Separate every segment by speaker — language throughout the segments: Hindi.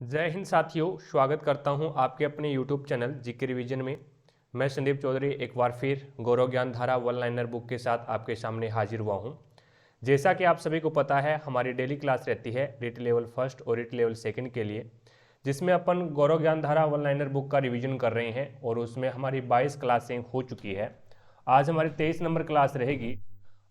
Speaker 1: जय हिंद साथियों, स्वागत करता हूं आपके अपने YouTube चैनल जीके रिवीजन में। मैं संदीप चौधरी एक बार फिर गौरव ज्ञान धारा वन लाइनर बुक के साथ आपके सामने हाजिर हुआ हूं। जैसा कि आप सभी को पता है, हमारी डेली क्लास रहती है रीट लेवल फर्स्ट और रीट लेवल सेकंड के लिए, जिसमें अपन गौरव ज्ञान धारा वन लाइनर बुक का रिविजन कर रहे हैं और उसमें हमारी 22 क्लासें हो चुकी है। आज हमारी 23 नंबर क्लास रहेगी।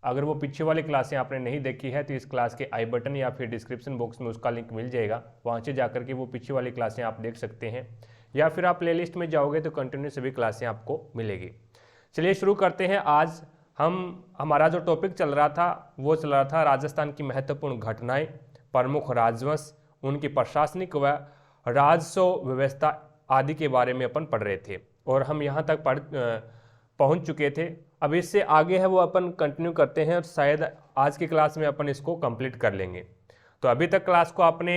Speaker 1: अगर वो पीछे वाली क्लासें आपने नहीं देखी है तो इस क्लास के आई बटन या फिर डिस्क्रिप्शन बॉक्स में उसका लिंक मिल जाएगा, वहाँ से जाकर के वो पीछे वाली क्लासें आप देख सकते हैं, या फिर आप प्लेलिस्ट में जाओगे तो कंटिन्यू सभी क्लासें आपको मिलेगी। चलिए शुरू करते हैं। आज हमारा जो टॉपिक चल रहा था वो चल रहा था राजस्थान की महत्वपूर्ण घटनाएं, प्रमुख राजवंश, उनकी प्रशासनिक व राजस्व व्यवस्था आदि के बारे में अपन पढ़ रहे थे और हम यहाँ तक पहुँच चुके थे। अब इससे आगे है वो अपन कंटिन्यू करते हैं और शायद आज की क्लास में अपन इसको कंप्लीट कर लेंगे। तो अभी तक क्लास को आपने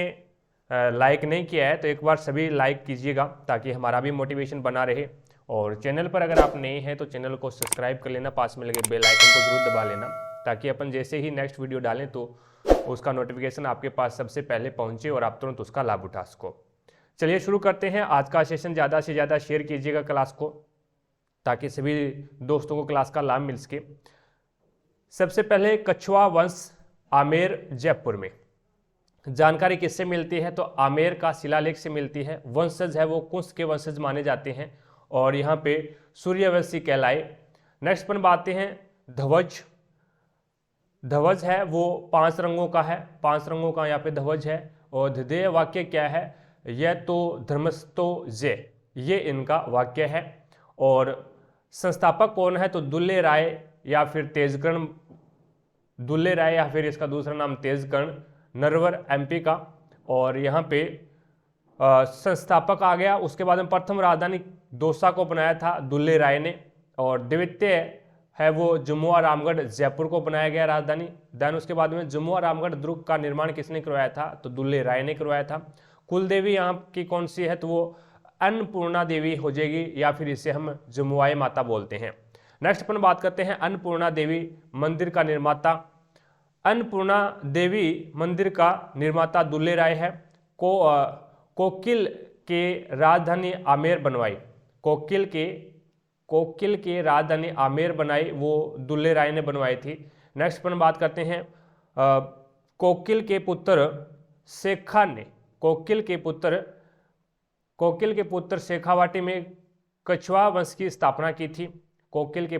Speaker 1: लाइक नहीं किया है तो एक बार सभी लाइक कीजिएगा ताकि हमारा भी मोटिवेशन बना रहे। और चैनल पर अगर आप नए हैं तो चैनल को सब्सक्राइब कर लेना, पास में लगे बेल आइकन को जरूर दबा लेना ताकि अपन जैसे ही नेक्स्ट वीडियो डालें तो उसका नोटिफिकेशन आपके पास सबसे पहले पहुँचे और आप तुरंत उसका लाभ उठा सको। चलिए शुरू करते हैं। आज का सेशन ज़्यादा से ज़्यादा शेयर कीजिएगा क्लास को ताकि सभी दोस्तों को क्लास का लाभ मिल सके। सबसे पहले कछवा वंश आमेर जयपुर में जानकारी किससे मिलती है तो आमेर का शिलालेख से मिलती है। वंशज है वो कुश के वंशज माने जाते हैं और यहाँ पे सूर्यवंशी कहलाए। नेक्स्ट पर बातें हैं ध्वज। ध्वज है वो 5 रंगों का है, 5 रंगों का यहाँ पे ध्वज है। और ध्येय वाक्य क्या है, यह तो धर्मस्थो जय, ये इनका वाक्य है। और संस्थापक कौन है तो दुल्ले राय या फिर तेजकर्ण, दुल्ले राय या फिर इसका दूसरा नाम तेजकर्ण, नरवर एमपी का। और यहाँ पे संस्थापक आ गया। उसके बाद में प्रथम राजधानी दौसा को बनाया था दुल्ले राय ने, और द्वितीय है वो जमुआ रामगढ़ जयपुर को बनाया गया राजधानी। देन उसके बाद में जमुआ रामगढ़ दुर्ग का निर्माण किसने करवाया था तो दुल्ले राय ने करवाया था। कुल देवी यहाँ की कौन सी है तो वो अन्नपूर्णा देवी हो जाएगी, या फिर इसे हम जमुआई माता बोलते हैं। नेक्स्ट अपन बात करते हैं अन्नपूर्णा देवी मंदिर का निर्माता। अन्नपूर्णा देवी मंदिर का निर्माता दुल्ले राय है। कोकिल के राजधानी आमेर बनवाई, कोकिल के राजधानी आमेर बनाई वो दुल्ले राय ने बनवाई थी। नेक्स्ट अपन बात करते हैं कोकिल के पुत्र शेखा ने, कोकिल के पुत्र शेखावाटी में कछवा वंश की स्थापना की थी। कोकिल के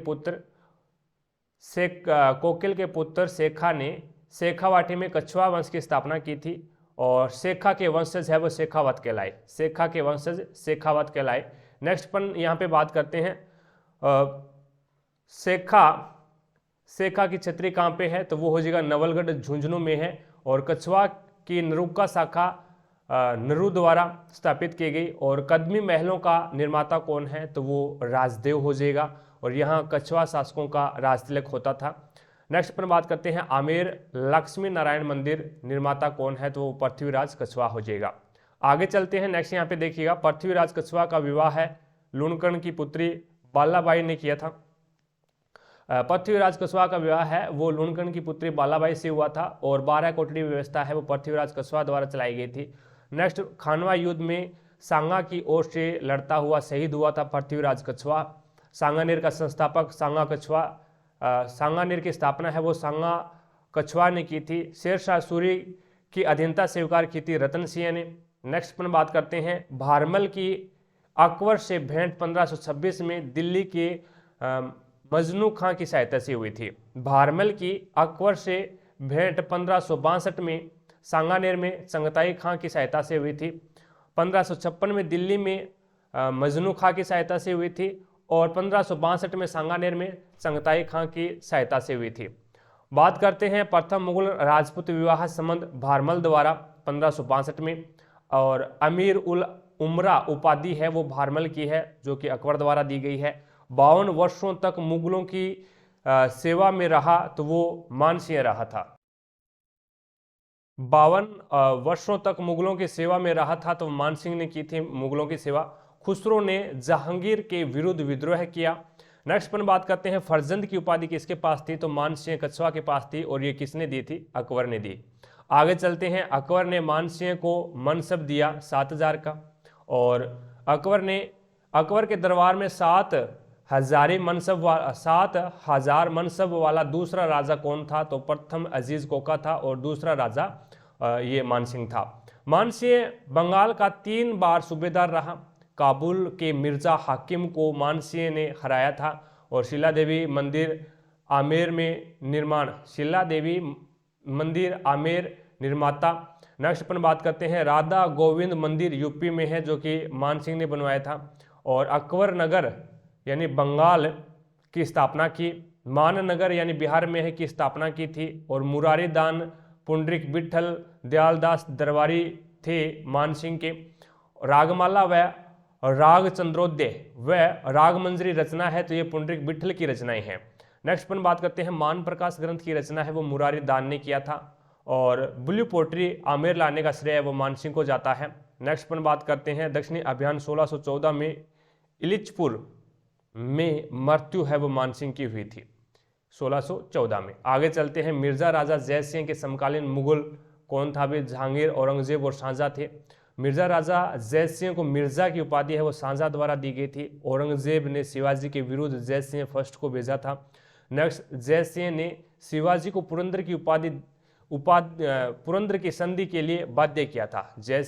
Speaker 1: पुत्र शेखा ने शेखावाटी में कछवा वंश की स्थापना की थी। और शेखा के वंशज है वो शेखावत कहलाए, शेखा के वंशज शेखावत कहलाए। नेक्स्ट अपन यहाँ पे बात करते हैं शेखा की छतरी कहाँ पे है तो वो हो जाएगा नवलगढ़ झुंझुनू में है। और कछवा की नरुका शाखा नरु द्वारा स्थापित की गई। और कदमी महलों का निर्माता कौन है तो वो राजदेव हो जाएगा, और यहाँ कछवा शासकों का राजतिलक होता था। नेक्स्ट पर बात करते हैं आमेर लक्ष्मी नारायण मंदिर निर्माता कौन है तो वो पृथ्वीराज कछवा हो जाएगा। आगे चलते हैं। नेक्स्ट यहाँ पे देखिएगा पृथ्वीराज कछवा का विवाह है लूणकर्ण की पुत्री बालाबाई ने किया था। पृथ्वीराज कछवा का विवाह है वो लूणकर्ण की पुत्री बालाबाई से हुआ था। और 12 कोटड़ी व्यवस्था है वो पृथ्वीराज कछवा द्वारा चलाई गई थी। नेक्स्ट खानवा युद्ध में सांगा की ओर से लड़ता हुआ शहीद हुआ था पृथ्वीराज कछवा। सांगानेर का संस्थापक सांगानेर की स्थापना है वो सांगा कछवा ने की थी। शेरशाह सूरी की अधीनता स्वीकार की थी रतन सिंह ने। नेक्स्ट पर बात करते हैं भारमल की अकबर से भेंट 1526 में दिल्ली के मजनू खां की सहायता से हुई थी। भारमल की अकबर से भेंट 1562 में सांगानेर में चंगताई खां की सहायता से हुई थी। 1556 में दिल्ली में मजनू खां की सहायता से हुई थी। और 1562 में सांगानेर में चंगताई खां की सहायता से हुई थी। बात करते हैं प्रथम मुगल राजपूत विवाह संबंध भारमल द्वारा 1562 में। और अमीर उल उमरा उपाधि है वो भारमल की है जो कि अकबर द्वारा दी गई है। 52 वर्षों तक मुगलों की सेवा में रहा तो वो मानसिंह रहा था। 52 वर्षों तक मुगलों की सेवा में रहा था तो मानसिंह ने की थी मुगलों की सेवा। खुसरो ने जहांगीर के विरुद्ध विद्रोह किया। नेक्स्ट पर बात करते हैं फरजंद की उपाधि किसके पास थी तो मानसिंह कछवा के पास थी, और ये किसने दी थी अकबर ने दी। आगे चलते हैं, अकबर ने मानसिंह को मनसब दिया 7,000 का। और अकबर के दरबार में 7,000 मनसब वाला दूसरा राजा कौन था? तो प्रथम अजीज कोका था और दूसरा राजा ये मानसिंह था। मानसिंह बंगाल का 3 बार सूबेदार रहा। काबुल के मिर्जा हाकिम को मानसिंह ने हराया था। और शिला देवी मंदिर आमेर निर्माता। नेक्स्ट अपन बात करते हैं, राधा गोविंद मंदिर यूपी में है, जो कि मानसिंह ने बनवाया था। और अकबर नगर यानी बंगाल की स्थापना की। माननगर यानी बिहार में है की स्थापना की थी। और मुरारी दान पुंडरिक विठल दयालदास दरबारी थे मानसिंह के। रागमाला व राग चंद्रोदय व रागमंजरी रचना है तो ये पुंडरिक विठल की रचनाएं हैं। नेक्स्ट अपन बात करते हैं, मान प्रकाश ग्रंथ की रचना है वो मुरारी दान ने किया था। और ब्लू पोट्री आमेर लाने का श्रेय वो मानसिंह को जाता है। नेक्स्ट अपन बात करते हैं, दक्षिणी अभियान 1614 में इलिचपुर में मृत्यु है वो मानसिंह की हुई थी 1614 में। आगे चलते हैं, मिर्जा राजा जय सिंह के समकालीन मुगल कौन था? भी जहांगीर, औरंगजेब और शाहजहां थे। मिर्जा राजा जय सिंह को मिर्जा की उपाधि है वो शाहजहां द्वारा दी गई थी। औरंगजेब ने शिवाजी के विरुद्ध जय सिंह फर्स्ट को भेजा था। नेक्स्ट, जय सिंह ने शिवाजी को पुरंदर की संधि के लिए बाध्य किया था। जय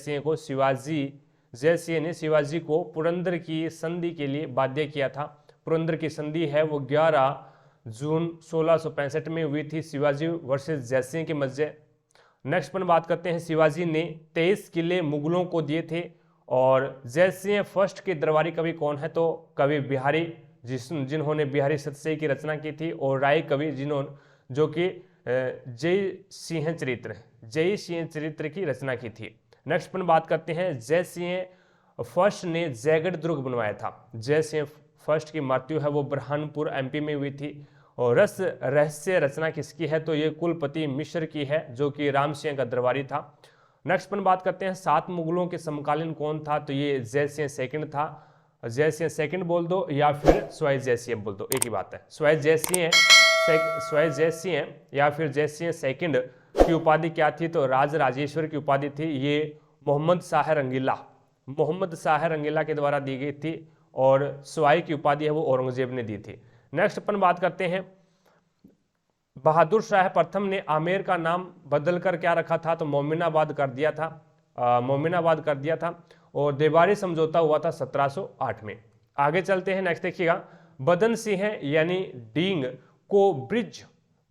Speaker 1: सिंह ने शिवाजी को पुरंदर की संधि के लिए बाध्य किया था। पुरंदर की संधि है वो 11 जून 1665 में हुई थी शिवाजी वर्सेस जय सिंह के मध्य। नेक्स्ट पर बात करते हैं, शिवाजी ने 23 किले मुगलों को दिए थे। और जय सिंह फर्स्ट के दरबारी कवि कौन है? तो कवि बिहारी, जिन्होंने बिहारी सतसई की रचना की थी। और राय कवि जो कि जय सिंह चरित्र की रचना की थी। नेक्स्ट पर बात करते हैं, जय सिंह फर्स्ट ने जयगढ़ दुर्ग बनवाया था। जय सिंह फर्स्ट की मृत्यु है वो बुरहानपुर एमपी में हुई थी। और रस रहस्य रचना किसकी है? तो ये कुलपति मिश्र की है, जो कि राम सिंह का दरबारी था। नेक्स्ट पर बात करते हैं, 7 मुगलों के समकालीन कौन था? तो ये जय सिंह सेकंड था। जय सिंह सेकंड बोल दो या फिर स्वयं जय सिंह बोल दो, एक ही बात है। स्वयं जय सिंह या फिर जय सिंह सेकंड की उपाधि क्या थी? तो राज राजेश्वर की उपाधि थी। ये मोहम्मद शाह रंगीला के द्वारा दी गई थी। और स्वाई की उपाधि है वो औरंगजेब ने दी थी। नेक्स्ट अपन बात करते हैं, बहादुर शाह प्रथम ने आमेर का नाम बदलकर क्या रखा था? तो मोमिनाबाद कर दिया था। और देवारी समझौता हुआ था 1708 में। आगे चलते हैं, नेक्स्ट देखिएगा, बदन सिंह यानी डींग को ब्रिज,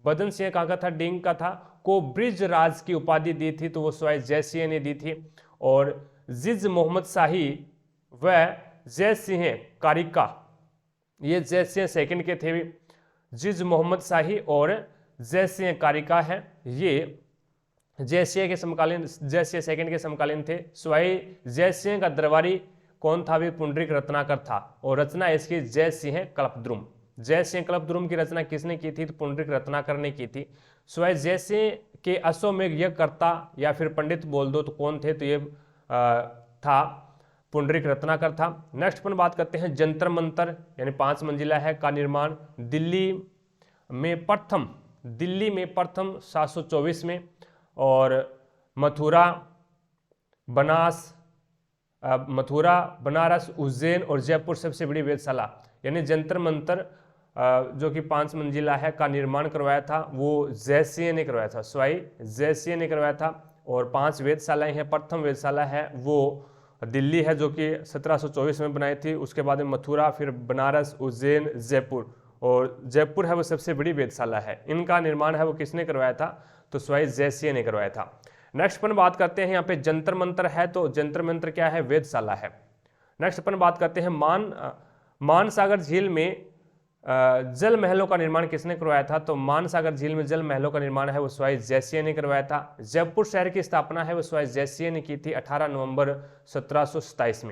Speaker 1: बदन सिंह कहाँ का था? डींग का था। को ब्रिज राज की उपाधि दी थी तो वो स्वयं जय सिंह ने दी थी। और जिज मोहम्मद शाही व जय सिंह कारिका, ये जय सिंह सेकंड के थे। जिज मोहम्मद शाही और जय सिंह कारिका है, ये जय सिंह सेकंड के समकालीन थे। स्वयं जय सिंह का दरबारी कौन था? भी पुंडरिक रत्नाकर था। और रचना इसकी जय सिंह कल्पद्रुम की रचना किसने की थी? तो पुंडरिक रत्नाकर ने की थी। स्वयं जय सिंह के अश्वमेघ यज्ञकर्ता या फिर पंडित बोल दो तो कौन थे? तो ये था पुंडरिक रत्नाकर था। नेक्स्ट पर बात करते हैं, जंतर मंतर यानी 5 मंजिला है का निर्माण दिल्ली में प्रथम 724 में। और मथुरा, बनारस, उज्जैन और जयपुर सबसे बड़ी वेधशाला यानी जंतर मंतर जो कि 5 मंजिला है का निर्माण करवाया था वो जय सिंह ने करवाया था। जय सिंह ने करवाया था। और 5 वेधशालाएं हैं। प्रथम वेधशाला है वो दिल्ली है, जो कि 1724 में बनाई थी। उसके बाद में मथुरा, फिर बनारस, उज्जैन, जयपुर, और जयपुर है वो सबसे बड़ी वेधशाला है। इनका निर्माण है वो किसने करवाया था? तो स्वयं जय सिंह ने करवाया था। नेक्स्ट अपन बात करते हैं, यहाँ पे जंतर मंतर है तो जंतर मंतर क्या है? वेधशाला है। नेक्स्ट अपन बात करते हैं, मानसागर झील में जल महलों का निर्माण किसने करवाया था? तो मानसागर झील में जल महलों का निर्माण है वो स्वयं जय सिंह ने करवाया था। जयपुर शहर की स्थापना है वो स्वयं जय सिंह ने की थी 18 नवंबर 1727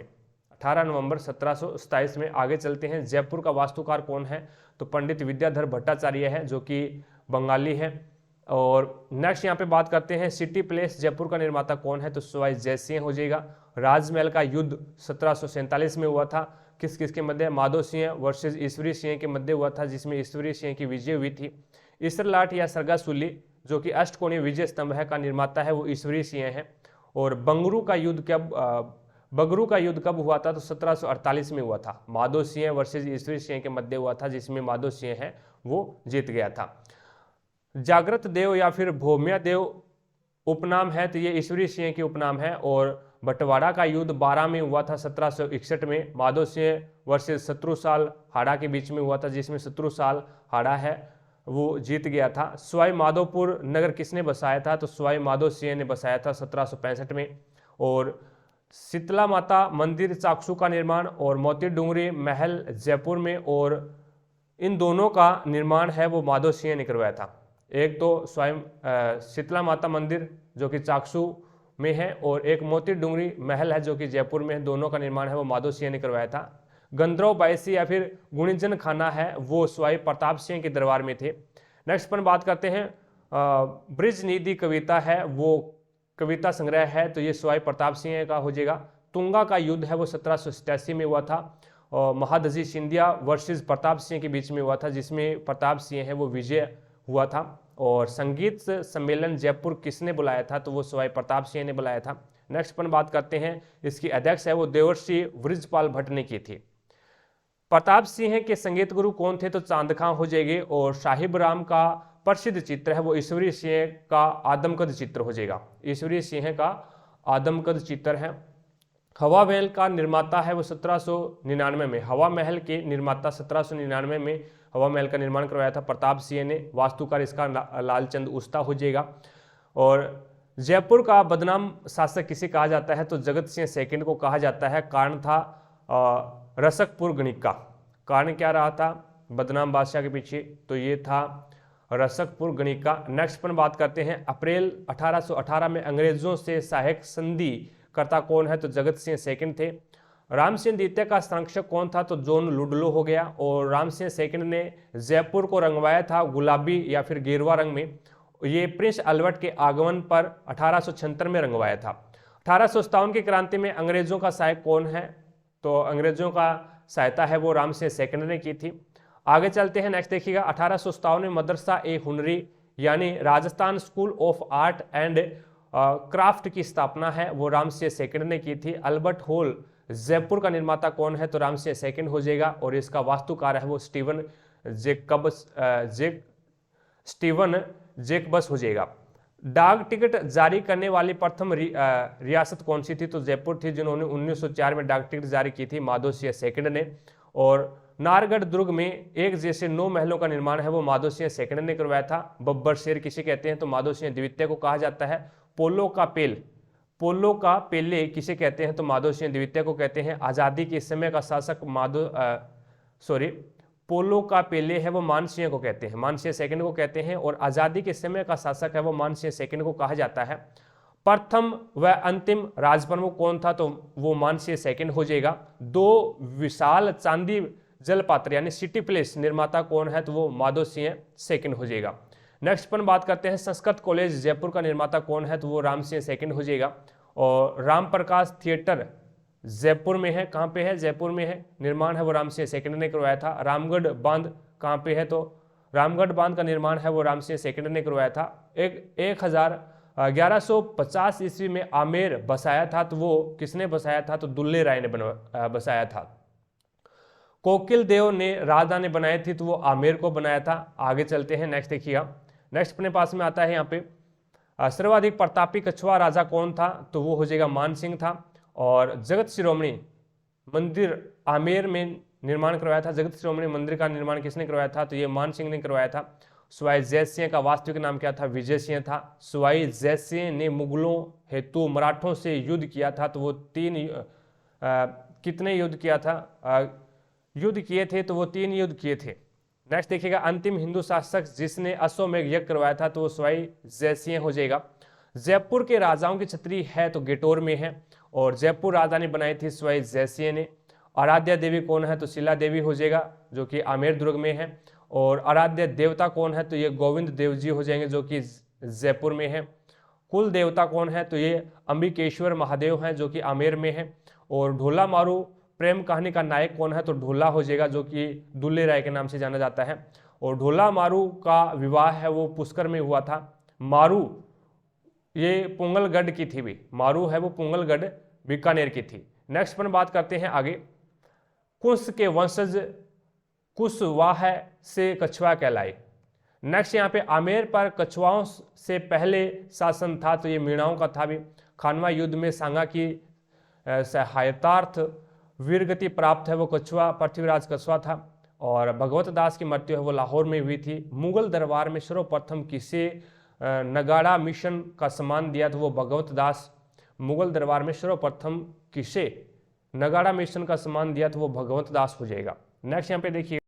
Speaker 1: में। आगे चलते हैं, जयपुर का वास्तुकार कौन है? तो पंडित विद्याधर भट्टाचार्य है, जो कि बंगाली है। और नेक्स्ट यहाँ पे बात करते हैं, सिटी प्लेस जयपुर का निर्माता कौन है? तो स्वयं जय सिंह हो जाएगा। राजमहल का युद्ध 1747 में हुआ था। किस किस के मध्य? माधो सिंह वर्सेस ईश्वरी सिंह के मध्य हुआ था, जिसमें ईश्वरी सिंह की विजय हुई थी। इसरलाट या सरगासुली जो कि अष्टकोणीय विजय स्तंभ है का निर्माता है वो ईश्वरी सिंह है। और बंगरू का युद्ध कब हुआ था? तो 1748 में हुआ था। माधो सिंह वर्सेस ईश्वरी सिंह के मध्य हुआ था, जिसमें माधो सिंह है वो जीत गया था। जागृत देव या फिर भौम्या देव उपनाम है तो ये ईश्वरी सिंह के उपनाम है। और बंटवारा का युद्ध 12 में हुआ था 1761 में, माधो सिंह वर्सेस शत्रुसाल हाड़ा के बीच में हुआ था, जिसमें शत्रुसाल हाड़ा है वो जीत गया था। सवाई माधोपुर नगर किसने बसाया था? तो सवाई माधो सिंह ने बसाया था 1765 में। और शीतला माता मंदिर चाकसू का निर्माण और मोती डूंगरी महल जयपुर में, और इन दोनों का निर्माण है वो माधो सिंह ने करवाया था। एक तो स्वयं शीतला माता मंदिर जो कि चाकसू में है, और एक मोती डूंगरी महल है जो कि जयपुर में है, दोनों का निर्माण है वो माधो सिंह ने करवाया था। गंधर्व बायसी या फिर गुणिजन खाना है वो सवाई प्रताप सिंह के दरबार में थे। नेक्स्ट पर बात करते हैं ब्रिज निधि कविता है वो कविता संग्रह है तो ये सवाई प्रताप सिंह का हो जाएगा। तुंगा का युद्ध है वो 1787 में हुआ था, और महादजी सिंधिया वर्सेस प्रताप सिंह के बीच में हुआ था, जिसमें प्रताप सिंह है वो विजय हुआ था। और संगीत सम्मेलन जयपुर किसने बुलाया था? तो वो सवाई प्रताप सिंह ने बुलाया था। नेक्स्ट पर बात करते हैं, इसकी अध्यक्ष है वो देवर्षि वृजपाल भट्ट ने की थी। प्रताप सिंह के संगीत गुरु कौन थे? तो चांद खां हो जाएंगे। और साहिब राम का प्रसिद्ध चित्र है वो ईश्वरी सिंह का आदमकद चित्र हो जाएगा। ईश्वरी सिंह का आदमकद चित्र है। हवा महल का निर्माता है वो 1799 में, हवा महल के निर्माता 1799 में हवा महल का निर्माण करवाया था प्रताप सिंह ने। वास्तुकार इसका लालचंद उस्ता हो जाएगा। और जयपुर का बदनाम शासक किसे कहा जाता है? तो जगत सिंह सेकंड को कहा जाता है। कारण था रसकपुर गणिका। कारण क्या रहा था बदनाम बादशाह के पीछे? तो ये था रसकपुर गणिका। नेक्स्ट पर बात करते हैं, अप्रैल 1818 में अंग्रेजों से सहायक संधि करता कौन है? तो जगत सिंह सेकंड थे। राम सिंह द्वितीय का संरक्षक कौन था? तो जॉन लुडलो हो गया। और राम सिंह सेकंड ने जयपुर को रंगवाया था गुलाबी या फिर गेरुआ रंग में। ये प्रिंस अल्बर्ट के आगमन पर 1876 में रंगवाया था। 1857 की क्रांति में अंग्रेजों का सहायक कौन है? तो अंग्रेजों का सहायता है वो राम सिंह सेकंड ने की थी। आगे चलते हैं, नेक्स्ट देखिएगा 1857 में मदरसा ए हुनरी यानी Rajasthan school of art and craft की स्थापना है वो राम सिंह सेकंड ने की थी। अल्बर्ट हॉल जयपुर का निर्माता कौन है? तो राम सिंह सेकंड हो जाएगा। और इसका वास्तुकार है वो स्टीवन जेकबस हो जाएगा। डाक टिकट जारी करने वाली प्रथम रियासत कौन सी थी? तो जयपुर थी, जिन्होंने 1904 में डाक टिकट जारी की थी माधो सिंह सेकंड ने। और नारगढ़ दुर्ग में एक जैसे 9 महलों का निर्माण है वो माधो सिंह सेकंड ने करवाया था। बब्बर शेर किसे कहते हैं? तो माधो सिंह द्वितीय को कहा जाता है। पोलो का पेले किसे कहते हैं? तो माधो सिंह द्वितीय को कहते हैं। आज़ादी के समय का शासक पोलो का पेले है वो मान सिंह को कहते हैं, मान सिंह सेकंड को कहते हैं। और आज़ादी के समय का शासक है वो मान सिंह सेकंड को कहा जाता है। प्रथम व अंतिम राजप्रमुख कौन था? तो वो मान सिंह सेकंड हो जाएगा। 2 विशाल चांदी जलपात्र यानी सिटी प्लेस निर्माता कौन है? तो वो माधो सिंह सेकंड हो जाएगा। नेक्स्ट पर बात करते हैं, संस्कृत कॉलेज जयपुर का निर्माता कौन है? तो वो राम सिंह सेकंड हो जाएगा। और राम प्रकाश थिएटर जयपुर में है, कहाँ पे है? जयपुर में है। निर्माण है वो राम सिंह सेकंड ने करवाया था। रामगढ़ बांध कहाँ पे है? तो रामगढ़ बांध का निर्माण है वो राम सिंह सेकंड ने करवाया था। 1150 ईस्वी में आमेर बसाया था, तो वो किसने बसाया था? तो दुल्ले राय ने बसाया था। कोकिल देव ने राजधानी बनाई थी, तो वो आमेर को बनाया था। आगे चलते हैं, नेक्स्ट देखिएगा। नेक्स्ट अपने पास में आता है यहाँ पे सर्वाधिक प्रतापी कछुआ राजा कौन था? तो वो हो जाएगा मान सिंह था। और जगत शिरोमणि मंदिर आमेर में निर्माण करवाया था। जगत शिरोमणि मंदिर का निर्माण किसने करवाया था? तो ये मान सिंह ने करवाया था। सवाई जय सिंह का वास्तविक नाम क्या था? विजय सिंह था। सवाई जय सिंह ने मुगलों हेतु मराठों से युद्ध किया था, तो वो कितने युद्ध किया था? युद्ध किए थे, तो वो 3 युद्ध किए थे। नेक्स्ट देखिएगा, अंतिम हिंदू शासक जिसने अश्वमेघ यज्ञ करवाया था, तो वो सवाई जय सिंह हो जाएगा। जयपुर के राजाओं की छतरी है तो गेटोर में है। और जयपुर राजधानी बनाई थी सवाई जय सिंह ने। आराध्या देवी कौन है? तो शिला देवी हो जाएगा, जो कि आमेर दुर्ग में है। और आराध्य देवता कौन है? तो ये गोविंद देव जी हो जाएंगे, जो कि जयपुर में है। कुल देवता कौन है? तो ये अंबिकेश्वर महादेव हैं, जो कि आमेर में है। और ढोला मारू प्रेम कहानी का नायक कौन है? तो ढोला हो जाएगा, जो कि दुल्ले राय के नाम से जाना जाता है। और ढोला मारू का विवाह है वो पुष्कर में हुआ था। मारू ये पुंगलगढ़ की थी भी, मारू है वो पुंगलगढ़ बीकानेर की थी। नेक्स्ट पर बात करते हैं आगे, कुश के वंशज कुशवाहा से कछुआ कहलाए। नेक्स्ट यहाँ पे आमेर पर कछुआओं से पहले शासन था, तो ये मीणाओं का था भी। खानवा युद्ध में सांगा की सहायतार्थ वीरगति प्राप्त है वो कछुआ पृथ्वीराज कछुआ था। और भगवत दास की मृत्यु है वो लाहौर में हुई थी। मुगल दरबार में सर्वप्रथम किसे नगाड़ा मिशन का सम्मान दिया तो वो भगवत दास। मुगल दरबार में सर्वप्रथम किसे नगाड़ा मिशन का सम्मान दिया तो वो भगवत दास हो जाएगा। नेक्स्ट यहाँ पे देखिए,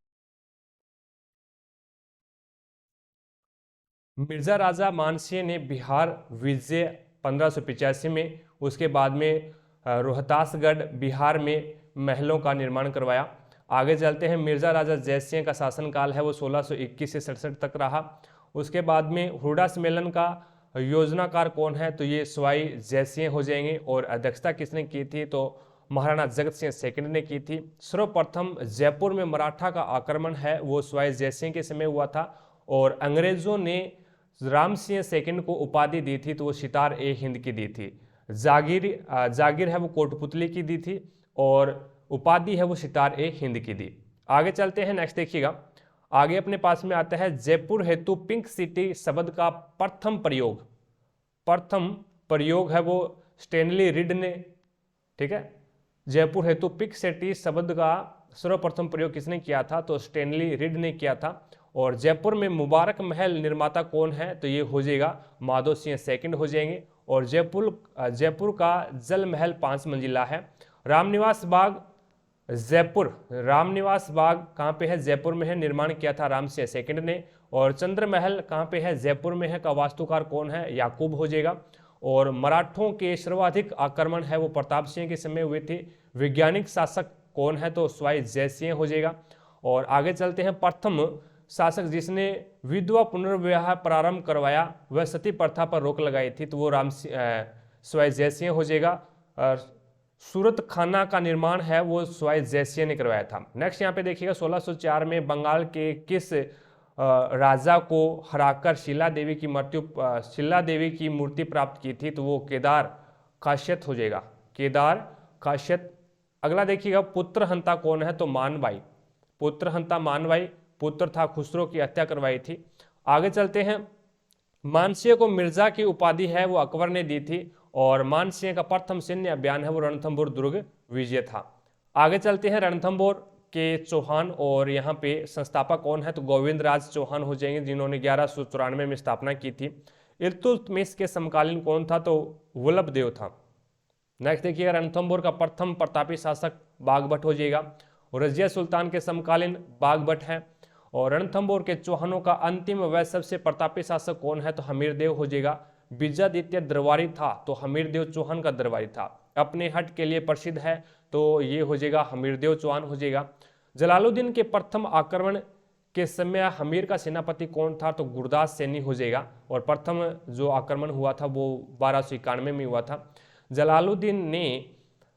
Speaker 1: मिर्जा राजा मानसिंह ने बिहार विजय 1585 में, उसके बाद में रोहतासगढ़ बिहार में महलों का निर्माण करवाया। आगे चलते हैं, मिर्जा राजा जयसिंह का शासनकाल है वो 1621 से 67 तक रहा। उसके बाद में हुडा सम्मेलन का योजनाकार कौन है तो ये सवाई जयसिंह हो जाएंगे। और अध्यक्षता किसने की थी तो महाराणा जगत सिंह सेकंड ने की थी। सर्वप्रथम जयपुर में मराठा का आक्रमण है वो सवाई जयसिंह के समय हुआ था। और अंग्रेजों ने राम सिंह सेकंड को उपाधि दी थी तो वो सितार ए हिंद की दी थी। जागीर है वो कोटपुतली की दी थी और उपाधि है वो सितार ए हिंद की दी। आगे चलते हैं, नेक्स्ट देखिएगा, आगे अपने पास में आता है जयपुर हेतु पिंक सिटी शब्द का प्रथम प्रयोग है वो स्टैनली रीड ने, ठीक है। जयपुर हेतु पिंक सिटी शब्द का सर्वप्रथम प्रयोग किसने किया था तो स्टैनली रीड ने किया था। और जयपुर में मुबारक महल निर्माता कौन है तो ये हो जाएगा माधो सिंह सेकंड हो जाएंगे। और जयपुर का जल महल 5 मंजिला है। रामनिवास बाग कहाँ पे है जयपुर में है, निर्माण किया था राम सिंह सेकंड ने। और चंद्र महल कहाँ पे है जयपुर में है, का वास्तुकार कौन है याकूब हो जाएगा। और मराठों के सर्वाधिक आक्रमण है वो प्रताप सिंह के समय हुए थे। वैज्ञानिक शासक कौन है तो सवाई जयसिंह हो जाएगा। और आगे चलते हैं, प्रथम शासक जिसने विधवा पुनर्विवाह प्रारंभ करवाया वह सती प्रथा पर रोक लगाई थी तो वो सवाई जयसिंह हो जाएगा। सूरत खाना का निर्माण है वो सवाई जयसिंह ने करवाया था। नेक्स्ट यहाँ पे देखिएगा, 1604 में बंगाल के किस राजा को हराकर शिला देवी की मूर्ति प्राप्त की थी तो वो केदार काश्यप हो जाएगा, केदार काश्यप। अगला देखिएगा, पुत्र हंता कौन है तो मानबाई, पुत्र हंता मानबाई पुत्र था खुसरो की हत्या करवाई थी। आगे चलते हैं, मानसिंह को मिर्जा की उपाधि है वो अकबर ने दी थी। और मानसिंह का प्रथम सैन्य अभियान है वो रणथंभौर दुर्ग विजय था। आगे चलते हैं, रणथंभौर के चौहान और यहाँ पे संस्थापक कौन है तो गोविंद राज चौहान हो जाएंगे जिन्होंने 1194 में स्थापना की थी। इल्तुतमिश के समकालीन कौन था तो वल्लभ देव था। नेक्स्ट देखिएगा, रणथंभौर का प्रथम प्रतापी शासक बागभट्ट हो जाएगा। और रजिया सुल्तान के समकालीन बागभट्ट है। और रणथंभौर के चौहानों का अंतिम व सबसे प्रतापी शासक कौन है तो हमीरदेव हो जाएगा। विजयादित्य दरबारी था तो हमीरदेव चौहान का दरबारी था। अपने हट के लिए प्रसिद्ध है तो ये हो जाएगा हमीरदेव चौहान हो जाएगा। जलालुद्दीन के प्रथम आक्रमण के समय हमीर का सेनापति कौन था तो गुरदास सैनी हो जाएगा। और प्रथम जो आक्रमण हुआ था वो 1291 में हुआ था। जलालुद्दीन ने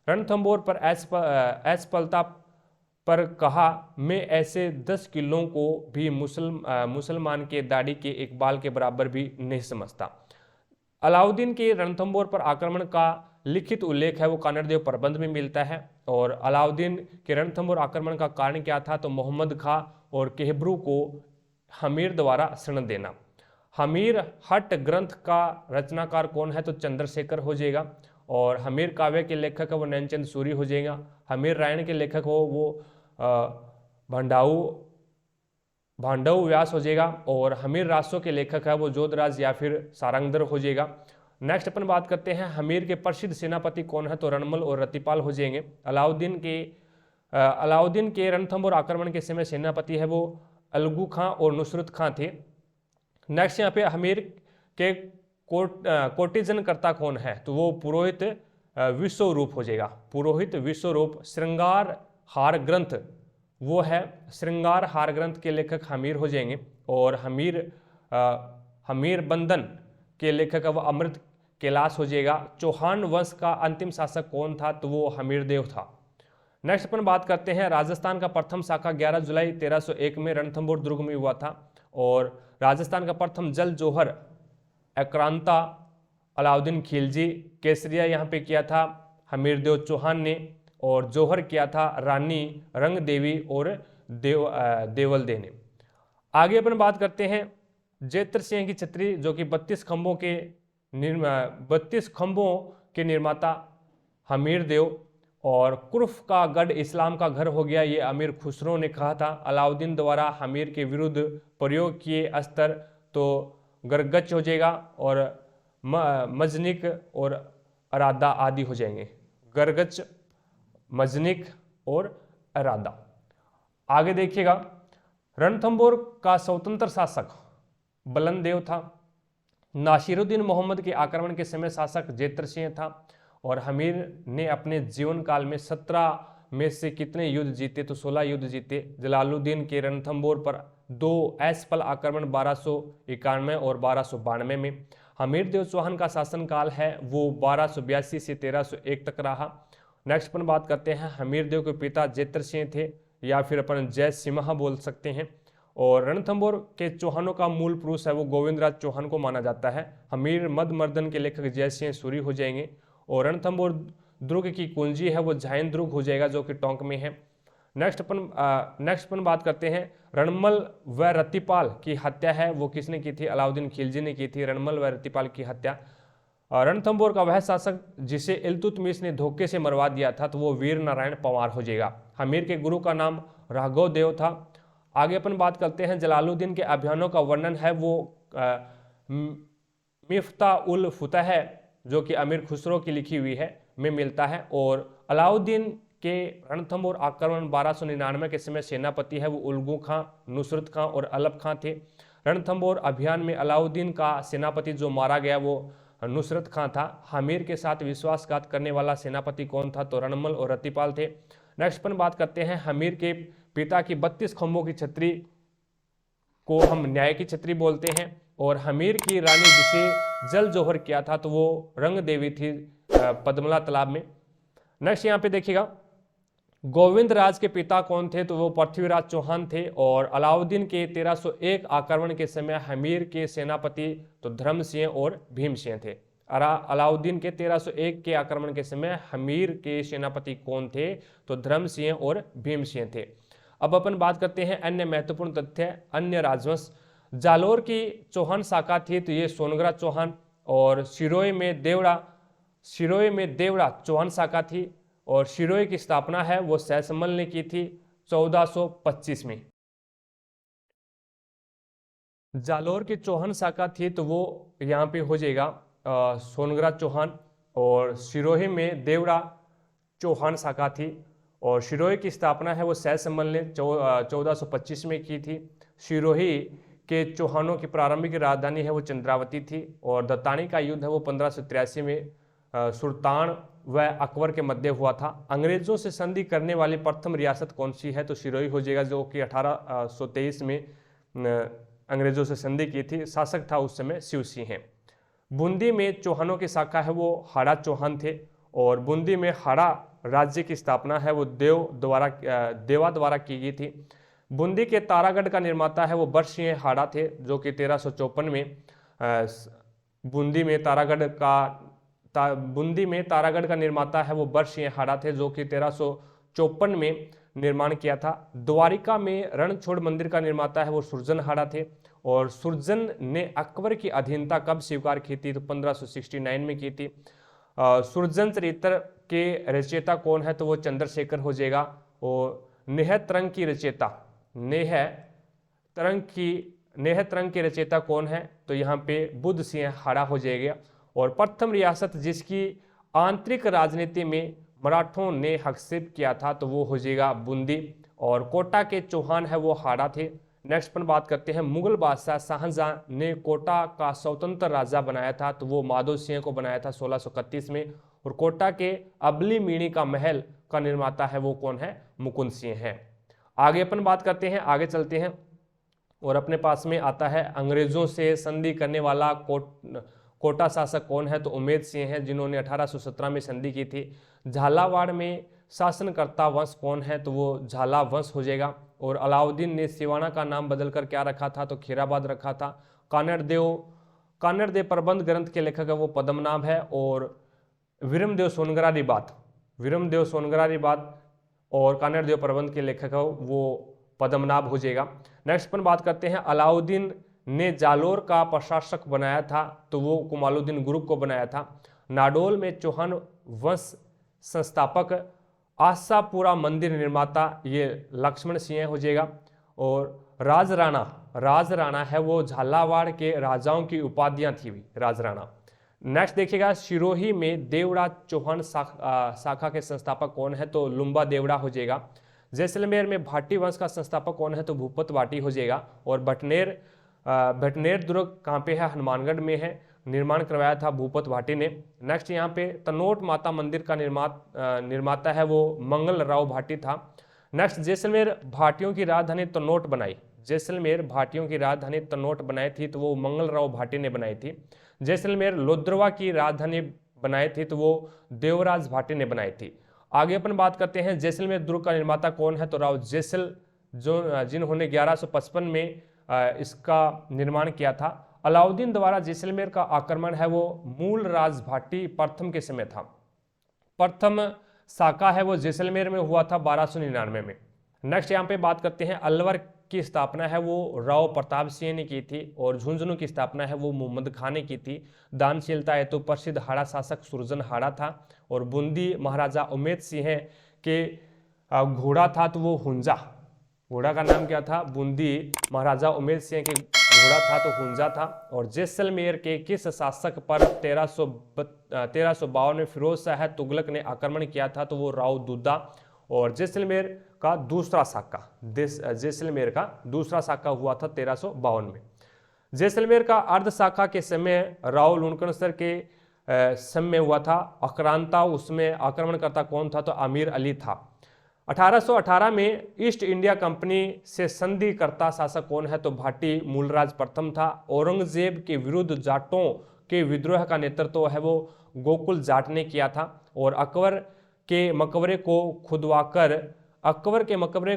Speaker 1: रणथंभौर पर असफलता पर कहा मैं ऐसे 10 किलों को भी मुसलमान के दाढ़ी के एक बाल के बराबर भी नहीं समझता। अलाउद्दीन के रणथंभौर पर आक्रमण का लिखित उल्लेख है वो कानड़देव प्रबंध में मिलता है। और अलाउद्दीन के रणथंभौर आक्रमण का कारण क्या था तो मोहम्मद खां और केहबरू को हमीर द्वारा शरण देना। हमीर हट ग्रंथ का रचनाकार कौन है तो चंद्रशेखर हो जाएगा। और हमीर काव्य के लेखक है वो नैनचंद सूरी हो जाएगा। हमीर रायण के लेखक हो वो भांडव व्यास हो जाएगा। और हमीर रासों के लेखक है वो जोधराज या फिर सारंगधर हो जाएगा। नेक्स्ट अपन बात करते हैं, हमीर के प्रसिद्ध सेनापति कौन है तो रणमल और रतिपाल हो जाएंगे। अलाउद्दीन के रणथंभौर आक्रमण के समय सेनापति है वो अलगू खां और नुसरत खां थे। नेक्स्ट यहाँ पे हमीर के कोटिजनकर्ता कौन है तो वो पुरोहित विश्वरूप हो जाएगा। पुरोहित विश्वरूप। श्रृंगार हार ग्रंथ वो है श्रृंगार हार ग्रंथ के लेखक हमीर हो जाएंगे। और हमीर बंधन के लेखक वो अमृत कैलाश हो जाएगा। चौहान वंश का अंतिम शासक कौन था तो वो हमीरदेव था। नेक्स्ट अपन बात करते हैं, राजस्थान का प्रथम शाखा 11 जुलाई 1301 में रणथंभौर दुर्ग में हुआ था। और राजस्थान का प्रथम जल जोहर आक्रांता अलाउद्दीन खिलजी, केसरिया यहाँ पे किया था हमीरदेव चौहान ने, और जौहर किया था रानी रंगदेवी और देवलदे ने। आगे अपन बात करते हैं जेतर सिंह की छतरी, जो कि 32 खंभों के निर्माता हमीरदेव, और कुर्फ का गढ़ इस्लाम का घर हो गया, ये अमीर खुसरो ने कहा था। अलाउद्दीन द्वारा हमीर के विरुद्ध प्रयोग किए अस्त्र तो गरगच हो जाएगा, और मजनिक और अरादा आदि हो जाएंगे। गरगच, मजनिक और अरादा। आगे देखिएगा, रणथंभौर का स्वतंत्र शासक बलनदेव था। नासिरुद्दीन मोहम्मद के आक्रमण के समय शासक जेतर सिंह था, और हमीर ने अपने जीवन काल में 17 में से कितने युद्ध जीते, तो 16 युद्ध जीते। जलालुद्दीन के रणथंभौर पर 2 असफल आक्रमण 1291 और 1292 में। हमीरदेव चौहान का शासनकाल है वो 1282 से 1301 तक रहा। नेक्स्ट अपन बात करते हैं, हमीरदेव के पिता जेतर सिंह थे, या फिर अपन जय सिम्हा बोल सकते हैं। और रणथंभौर के चौहानों का मूल पुरुष है वो गोविंदराज चौहान को माना जाता है। हमीर मदमर्दन के लेखक जय सिंह सूरी हो जाएंगे, और रणथंभौर दुर्ग की कुंजी है वो जैन दुर्ग हो जाएगा, जो कि टोंक में है। नेक्स्ट अपन बात करते हैं, रणमल व रतिपाल की हत्या है वो किसने की थी, अलाउद्दीन खिलजी ने की थी रणमल व रतिपाल की हत्या। रणथंभौर का वह शासक जिसे इल्तुतमिश ने धोखे से मरवा दिया था, तो वो वीर नारायण पंवार हो जाएगा। हमीर के गुरु का नाम राघव देव था। आगे अपन बात करते हैं, जलालुद्दीन के अभियानों का वर्णन है वो मिफ्ता उल फुतह, जो कि अमीर खुसरो की लिखी हुई है, में मिलता है। और अलाउद्दीन के रणथंभौर आक्रमण 1299 के समय सेनापति है वो उल्गू खां, नुसरत खां और अलप खां थे। रणथंभौर अभियान में अलाउद्दीन का सेनापति जो मारा गया वो नुसरत खां था। हमीर के साथ विश्वासघात करने वाला सेनापति कौन था, तो रणमल और रतिपाल थे। नेक्स्ट अपन बात करते हैं, हमीर के पिता की 32 खंभों की छतरी को हम न्याय की छतरी बोलते हैं, और हमीर की रानी जिसे जल जौहर किया था तो वो रंग देवी थी पद्मला तालाब में। नेक्स्ट यहाँ पे देखिएगा, गोविंद राज के पिता कौन थे, तो वो पृथ्वीराज चौहान थे। और अलाउद्दीन के 1301 आक्रमण के समय हमीर के सेनापति तो धर्म सिंह और भीम सिंह थे। अलाउद्दीन के 1301 के आक्रमण के समय हमीर के सेनापति कौन थे, तो धर्म सिंह और भीम सिंह थे। अब अपन बात करते हैं अन्य महत्वपूर्ण तथ्य, अन्य राजवंश। जालोर की चौहान शाखा थी, तो ये सोनगरा चौहान, और शिरोई में देवड़ा चौहान शाखा थी, और शिरोई की स्थापना है वो सैसमल ने की थी 1425 में। जालोर की चौहान शाखा थी तो वो यहाँ पे हो जाएगा सोनगरा चौहान, और शिरोही में देवड़ा चौहान शाखा थी, और शिरोही की स्थापना है वो सैसमल ने 1425 में की थी। शिरोही के चौहानों की प्रारंभिक राजधानी है वो चंद्रावती थी, और दत्तानी का युद्ध है वो 1583 में सुल्तान व अकबर के मध्य हुआ था। अंग्रेजों से संधि करने वाली प्रथम रियासत कौन सी है, तो शिरोही हो जाएगा, जो कि 1823 में अंग्रेजों से संधि की थी। शासक था उस समय शिव सिंह है। बूंदी में चौहानों की शाखा है वो हाड़ा चौहान थे, और बूंदी में हाड़ा राज्य की स्थापना है वो देवा द्वारा की गई थी। बूंदी के तारागढ़ का निर्माता है वो बर्ष सिंह हाड़ा थे, जो कि 1354 में बूंदी में तारागढ़ का निर्माता है वो बर्ष सिंह हाड़ा थे, जो कि 1354 में निर्माण किया था। द्वारिका में रणछोड़ मंदिर का निर्माता है वो सुरजन हाड़ा थे, और सुरजन ने अकबर की अधीनता कब स्वीकार की थी, तो 1569 में की थी। सुरजन चरित्र के रचयिता कौन है, तो वो चंद्रशेखर हो जाएगा। और नेह तरंग की रचयिता कौन है, तो यहाँ पे बुद्ध सिंह हाड़ा हो जाएगा। और प्रथम रियासत जिसकी आंतरिक राजनीति में मराठों ने हस्तक्षेप किया था, तो वो हो जाएगा बूंदी, और कोटा के चौहान है वो हाड़ा थे। नेक्स्ट पर बात करते हैं, मुगल बादशाह शाहजहां ने कोटा का स्वतंत्र राजा बनाया था, तो वो माधो सिंह को बनाया था 1631 में। और कोटा के अबली मीणी का महल का निर्माता है वो कौन है, मुकुंद सिंह है। आगे अपन बात करते हैं, आगे चलते हैं, और अपने पास में आता है अंग्रेजों से संधि करने वाला कोटा शासक कौन है, तो उमेद सिंह है, जिन्होंने 1817 में संधि की थी। झालावाड़ में शासनकर्ता वंश कौन है, तो वो झाला वंश हो जाएगा। और अलाउद्दीन ने सिवाना का नाम बदलकर क्या रखा था, तो खीराबाद रखा था। कानड़ देव कान्नड़देव प्रबंध ग्रंथ के लेखक है वो पद्मनाभ है। और वीरमदेव सोनगरारी बात और कान्नड़देव प्रबंध के लेखक है वो पद्मनाभ हो जाएगा। नेक्स्ट अपन बात करते हैं, अलाउद्दीन ने जालोर का प्रशासक बनाया था तो वो कुमालुद्दीन गुरुक को बनाया था। नाडोल में चौहान वंश संस्थापक, आशापुरा मंदिर निर्माता ये लक्ष्मण सिंह हो जाएगा। और राजराणा है वो झालावाड़ के राजाओं की उपाधियां थी राजराणा। नेक्स्ट देखिएगा, सिरोही में देवड़ा चौहान शाखा के संस्थापक कौन है तो लुम्बा देवड़ा हो जाएगा। जैसलमेर में भाटी वंश का संस्थापक कौन है तो भूपत भाटी हो जाएगा। और भटनेर दुर्ग कहाँ पे है, हनुमानगढ़ में है, निर्माण करवाया था भूपत भाटी ने। नेक्स्ट यहाँ पे तनोट माता मंदिर का निर्माता है वो मंगल राव भाटी था। नेक्स्ट, जैसलमेर भाटियों की राजधानी तनोट बनाई थी तो वो मंगल राव भाटी ने बनाई थी। जैसलमेर लोद्रवा की राजधानी बनाई थी तो वो देवराज भाटी ने बनाई थी। आगे अपन बात करते हैं, जैसलमेर दुर्ग का निर्माता कौन है तो राव जैसल, जो जिन्होंने 1155 में इसका निर्माण किया था। अलाउद्दीन द्वारा जैसलमेर का आक्रमण है वो मूल राज भाटी प्रथम के समय था। प्रथम शाखा है वो जैसलमेर में हुआ था 1299 में। नेक्स्ट यहाँ पे बात करते हैं, अलवर की स्थापना है वो राव प्रताप सिंह ने की थी। और झुंझुनू की स्थापना है वो मोहम्मद खान ने की थी। दानशीलता है तो प्रसिद्ध हाड़ा शासक सुरजन हाड़ा था। और बूंदी महाराजा उमेद सिंह के घोड़ा था तो वो हुंजा, घोड़ा का नाम क्या था, बूंदी महाराजा उमेद सिंह के घोड़ा था तो हुंजा था। और जैसलमेर के किस शासक पर 1352 में फिरोज शाह तुगलक ने आक्रमण किया था तो वो राव दुद्दा। और जैसलमेर का दूसरा शाखा हुआ था 1352 में। जैसलमेर का अर्ध शाखा के समय राव लुणकरसर के समय हुआ था आक्रांता, उसमें आक्रमणकर्ता कौन था तो अमीर अली था। 1818 में ईस्ट इंडिया कंपनी से संधिकर्ता शासक कौन है तो भाटी मूलराज प्रथम था। औरंगजेब के विरुद्ध जाटों के विद्रोह का नेतृत्व है वो गोकुल जाट ने किया था। और अकबर के मकबरे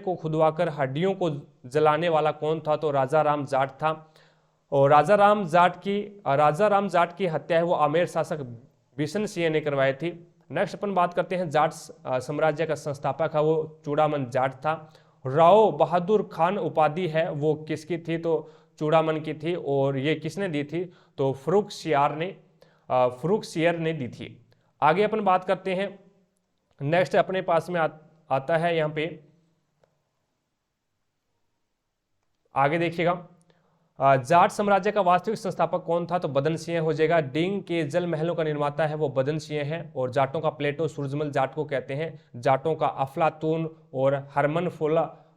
Speaker 1: को खुदवाकर हड्डियों को जलाने वाला कौन था तो राजा राम जाट था। और राजा राम जाट की हत्या है वो आमेर शासक बिशन सिंह ने करवाई थी। नेक्स्ट अपन बात करते हैं, जाट साम्राज्य का संस्थापक है वो चूड़ामन जाट था। राव बहादुर खान उपाधि है वो किसकी थी तो चूड़ामन की थी। और ये किसने दी थी तो फर्रुख सियर ने दी थी। आगे अपन बात करते हैं, नेक्स्ट अपने पास में आता है यहाँ पे, आगे देखिएगा, जाट साम्राज्य का वास्तविक संस्थापक कौन था तो बदन सिंह हो जाएगा। डींग के जल महलों का निर्माता है वो बदन सिंह है। और जाटों का प्लेटो सूरजमल जाट को कहते हैं। जाटों का अफलातून और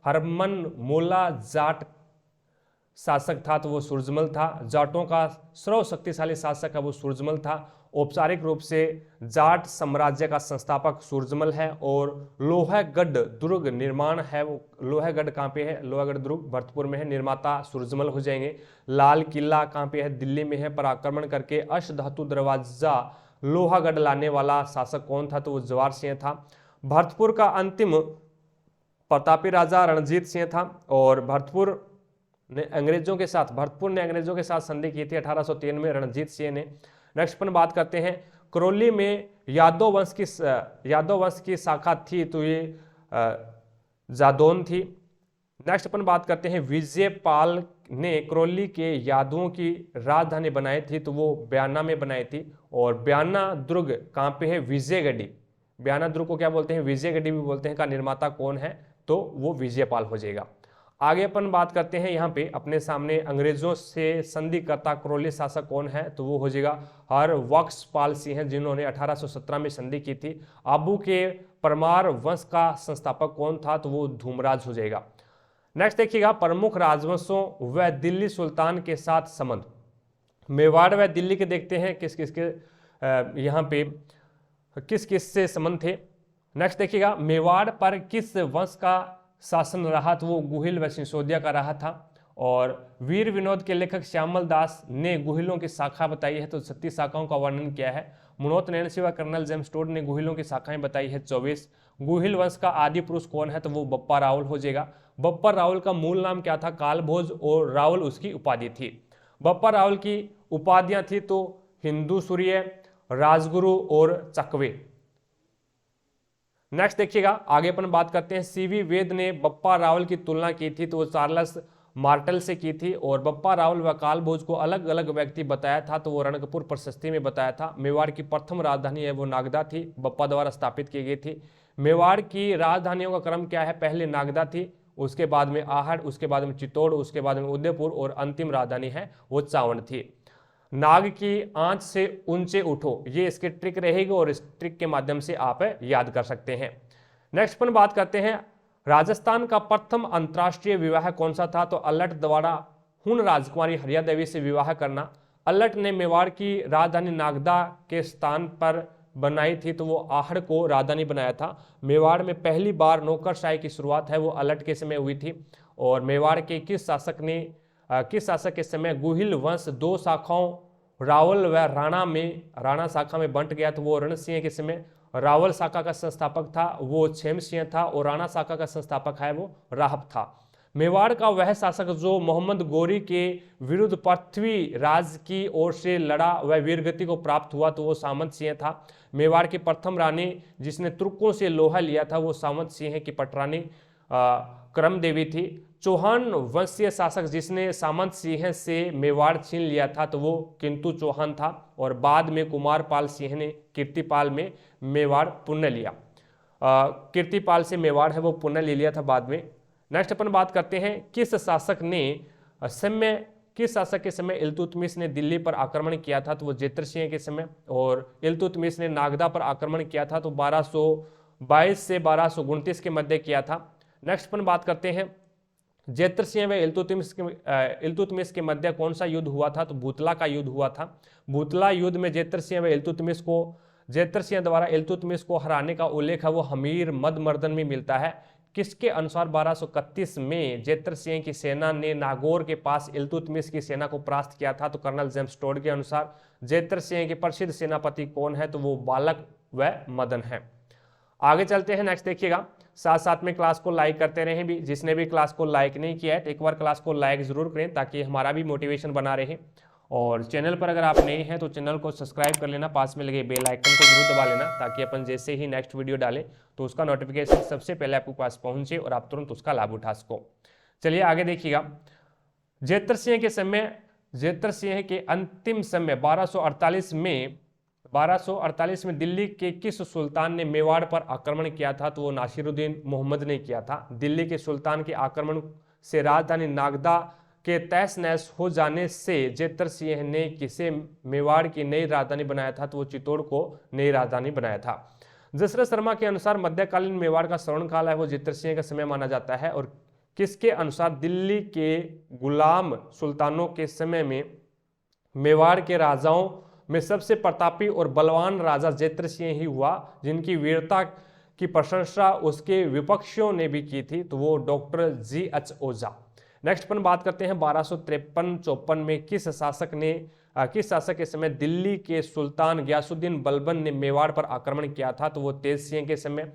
Speaker 1: हरमनमोला जाट शासक था तो वो सूरजमल था। जाटों का सर्वशक्तिशाली शासक है वो सूरजमल था। औपचारिक रूप से जाट साम्राज्य का संस्थापक सूरजमल है। और लोहागढ़ दुर्ग निर्माण है वो, लोहागढ़ कहाँ पे है, लोहागढ़ दुर्ग भरतपुर में है, निर्माता सूरजमल हो जाएंगे। लाल किला कहाँ पे है, दिल्ली में है, पर आक्रमण करके अष्टधातु दरवाजा लोहागढ़ लाने वाला शासक कौन था तो वो जवार सिंह था। भरतपुर का अंतिम प्रतापी राजा रणजीत सिंह था। और भरतपुर ने अंग्रेजों के साथ संधि की थी 1803 में रणजीत सिंह ने। नेक्स्ट अपन बात करते हैं, करौली में यादव वंश की शाखा थी तो ये जादौन थी। नेक्स्ट अपन बात करते हैं, विजयपाल ने करौली के यादवों की राजधानी बनाई थी तो वो बयाना में बनाई थी। और बयाना दुर्ग कहाँ पे है, विजयगढ़ी, बयाना दुर्ग को क्या बोलते हैं, विजयगढ़ी भी बोलते हैं, का निर्माता कौन है तो वो विजयपाल हो जाएगा। आगे अपन बात करते हैं, यहाँ पे अपने सामने अंग्रेजों से संधिकर्ता करौली शासक कौन है तो वो हो जाएगा हरबख्शपाल सिंह, जिन्होंने 1817 में संधि की थी। आबू के परमार वंश का संस्थापक कौन था तो वो धूमराज हो जाएगा। नेक्स्ट देखिएगा, प्रमुख राजवंशों व दिल्ली सुल्तान के साथ संबंध। मेवाड़ व दिल्ली के देखते हैं किस किस के यहाँ पे किस किस से संबंध थे। नेक्स्ट देखिएगा, मेवाड़ पर किस वंश का शासन रहा तो वो गुहिल व सिसोदिया का रहा था। और वीर विनोद के लेखक श्यामल दास ने गुहिलों की शाखा बताई है तो 36 शाखाओं का वर्णन किया है। मनोत नैनसी व कर्नल जेम्स टोड ने गुहिलों की शाखाएं बताई है 24। गुहिल वंश का आदि पुरुष कौन है तो वो बप्पा रावल हो जाएगा। बप्पा रावल का मूल नाम क्या था, कालभोज, और रावल उसकी उपाधि थी। बप्पा रावल की उपाधियां थी तो हिंदू सूर्य, राजगुरु और चकवे। नेक्स्ट देखिएगा, आगे अपन बात करते हैं। सीवी वेद ने बप्पा रावल की तुलना की थी तो वो चार्ल्स मार्टल से की थी, और बप्पा रावल व काल भोज को अलग अलग व्यक्ति बताया था तो वो रणकपुर प्रशस्ति में बताया था। मेवाड़ की प्रथम राजधानी है वो नागदा थी, बप्पा द्वारा स्थापित की गई थी। मेवाड़ की राजधानियों का क्रम क्या है, पहले नागदा थी, उसके बाद में आहड़, उसके बाद में चित्तौड़, उसके बाद में उदयपुर और अंतिम राजधानी है वो चावंड थी। नाग की आंच से ऊंचे उठो, ये इसकी ट्रिक रहेगी और इस ट्रिक के माध्यम से आप याद कर सकते हैं। नेक्स्ट पर बात करते हैं, राजस्थान का प्रथम अंतर्राष्ट्रीय विवाह कौन सा था, तो अल्लट द्वारा हुन राजकुमारी हरिया देवी से विवाह करना। अल्लट ने मेवाड़ की राजधानी नागदा के स्थान पर बनाई थी तो वो आहड़ को राजधानी बनाया था। मेवाड़ में पहली बार नौकरशाही की शुरुआत है वो अल्लट के समय हुई थी। और मेवाड़ के किस शासक के समय गुहिल वंश दो शाखाओं रावल व राणा शाखा में बंट गया, तो वो रण सिंह के समय रावल शाखा का संस्थापक था वो क्षेम सिंह था, और राणा शाखा का संस्थापक है वो राहब था। मेवाड़ का वह शासक जो मोहम्मद गोरी के विरुद्ध पृथ्वी राज की ओर से लड़ा व वीरगति को प्राप्त हुआ तो वो सामंत सिंह था। मेवाड़ की प्रथम रानी जिसने तुर्कों से लोहा लिया था वो सामंत सिंह की पटरानी करम देवी थी। चौहान वंशीय शासक जिसने सामंत सिंह से मेवाड़ छीन लिया था तो वो किंतु चौहान था, और बाद में कुमारपाल सिंह ने कीर्तिपाल में मेवाड़ पुनः लिया। कीर्तिपाल से मेवाड़ है वो पुनः ले लिया था बाद में। नेक्स्ट अपन बात करते हैं, किस शासक के समय इल्तुतमिश ने दिल्ली पर आक्रमण किया था, तो वो जेतर सिंह के समय, और इल्तुतमिश ने नागदा पर आक्रमण किया था तो 1222 से 1229 के मध्य किया था। नेक्स्ट अपन बात करते हैं, जेतर सिंह व इल्तुतमिश के मध्य कौन सा युद्ध हुआ था, तो भूतला का युद्ध हुआ था। भूतला युद्ध में जेतर सिंह द्वारा इल्तुतमिश को हराने का उल्लेख है वो हमीर मदमर्दन में मिलता है। किसके अनुसार 1231 में जेतर सिंह की सेना ने नागौर के पास इल्तुतमिश की सेना को परास्त किया था, तो कर्नल जेम्स टोड के अनुसार जेतर सिंह के प्रसिद्ध सेनापति कौन है, तो वो बालक व मदन है। आगे चलते हैं, नेक्स्ट देखिएगा। साथ साथ में क्लास को लाइक करते रहें भी, जिसने भी क्लास को लाइक नहीं किया है तो एक बार क्लास को लाइक जरूर करें ताकि हमारा भी मोटिवेशन बना रहे। और चैनल पर अगर आप नए हैं तो चैनल को सब्सक्राइब कर लेना, पास में लगे बेल आइकन को जरूर दबा लेना ताकि अपन जैसे ही नेक्स्ट वीडियो डालें तो उसका नोटिफिकेशन सबसे पहले आपके पास पहुंचे और आप तुरंत उसका लाभ उठा सको। चलिए आगे देखिएगा। जेतर सिंह के अंतिम समय 1248 में दिल्ली के किस सुल्तान ने मेवाड़ पर आक्रमण किया था, तो वो नासिरुद्दीन मोहम्मद ने किया था। दिल्ली के सुल्तान के आक्रमण से राजधानी नागदा के तहस नहस हो जाने से जेतर सिंह ने किसे मेवाड़ की नई राजधानी बनाया था, तो वो चित्तौड़ को नई राजधानी बनाया था। जसरत शर्मा के अनुसार मध्यकालीन मेवाड़ का श्रवण काल है वो जेतर सिंह का समय माना जाता है, और किसके अनुसार दिल्ली के गुलाम सुल्तानों के समय में मेवाड़ के राजाओं में सबसे प्रतापी और बलवान राजा जेतर सिंह ही हुआ, जिनकी वीरता की प्रशंसा उसके विपक्षियों ने भी की थी, तो वो डॉक्टर G.H. ओझा। नेक्स्ट पर बात करते हैं 1253-54 में किस शासक के समय दिल्ली के सुल्तान गयासुद्दीन बलबन ने मेवाड़ पर आक्रमण किया था, तो वो तेज सिंह के समय।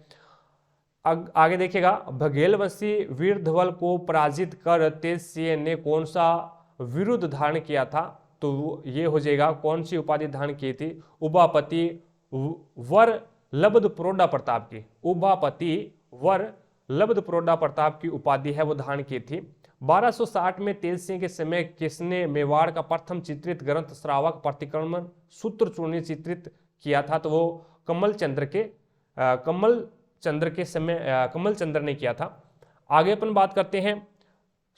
Speaker 1: आगे देखिएगा, बघेलवंशी वीरधवल को पराजित कर तेज सिंह ने कौन सा विरुद्ध धारण किया था, तो ये हो जाएगा कौन सी उपाधि धारण की थी, उभापति वर लब्ध प्रोडा प्रताप की। उभापति वर लब्ध प्रोडा प्रताप की उपाधि है वो धारण की थी। 1260 में तेज सिंह के समय किसने मेवाड़ का प्रथम चित्रित ग्रंथ श्रावक प्रतिक्रमण सूत्र चूर्ण चित्रित किया था, तो वो कमल चंद्र ने किया था। आगे अपन बात करते हैं,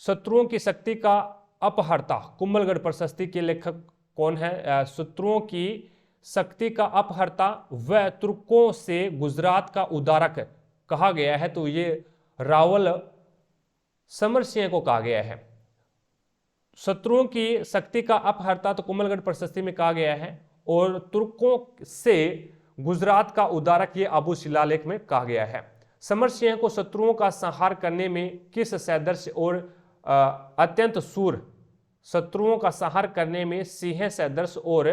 Speaker 1: शत्रुओं की शक्ति का अपहर्ता कुंभलगढ़ प्रशस्ति के लेखक कौन है। शत्रुओं की शक्ति का अपहर्ता व तुर्कों से गुजरात का उदारक कहा गया है, तो ये रावल समर सिंह को कहा गया है। शत्रुओं की शक्ति का अपहर्ता तो कुंभलगढ़ प्रशस्ति में कहा गया है, और तुर्कों से गुजरात का उदारक ये अबू शिलालेख में कहा गया है। समर सिंह को शत्रुओं का संहार करने में किस सदस्य और अत्यंत सूर, शत्रुओं का संहार करने में सिंह सदर्श और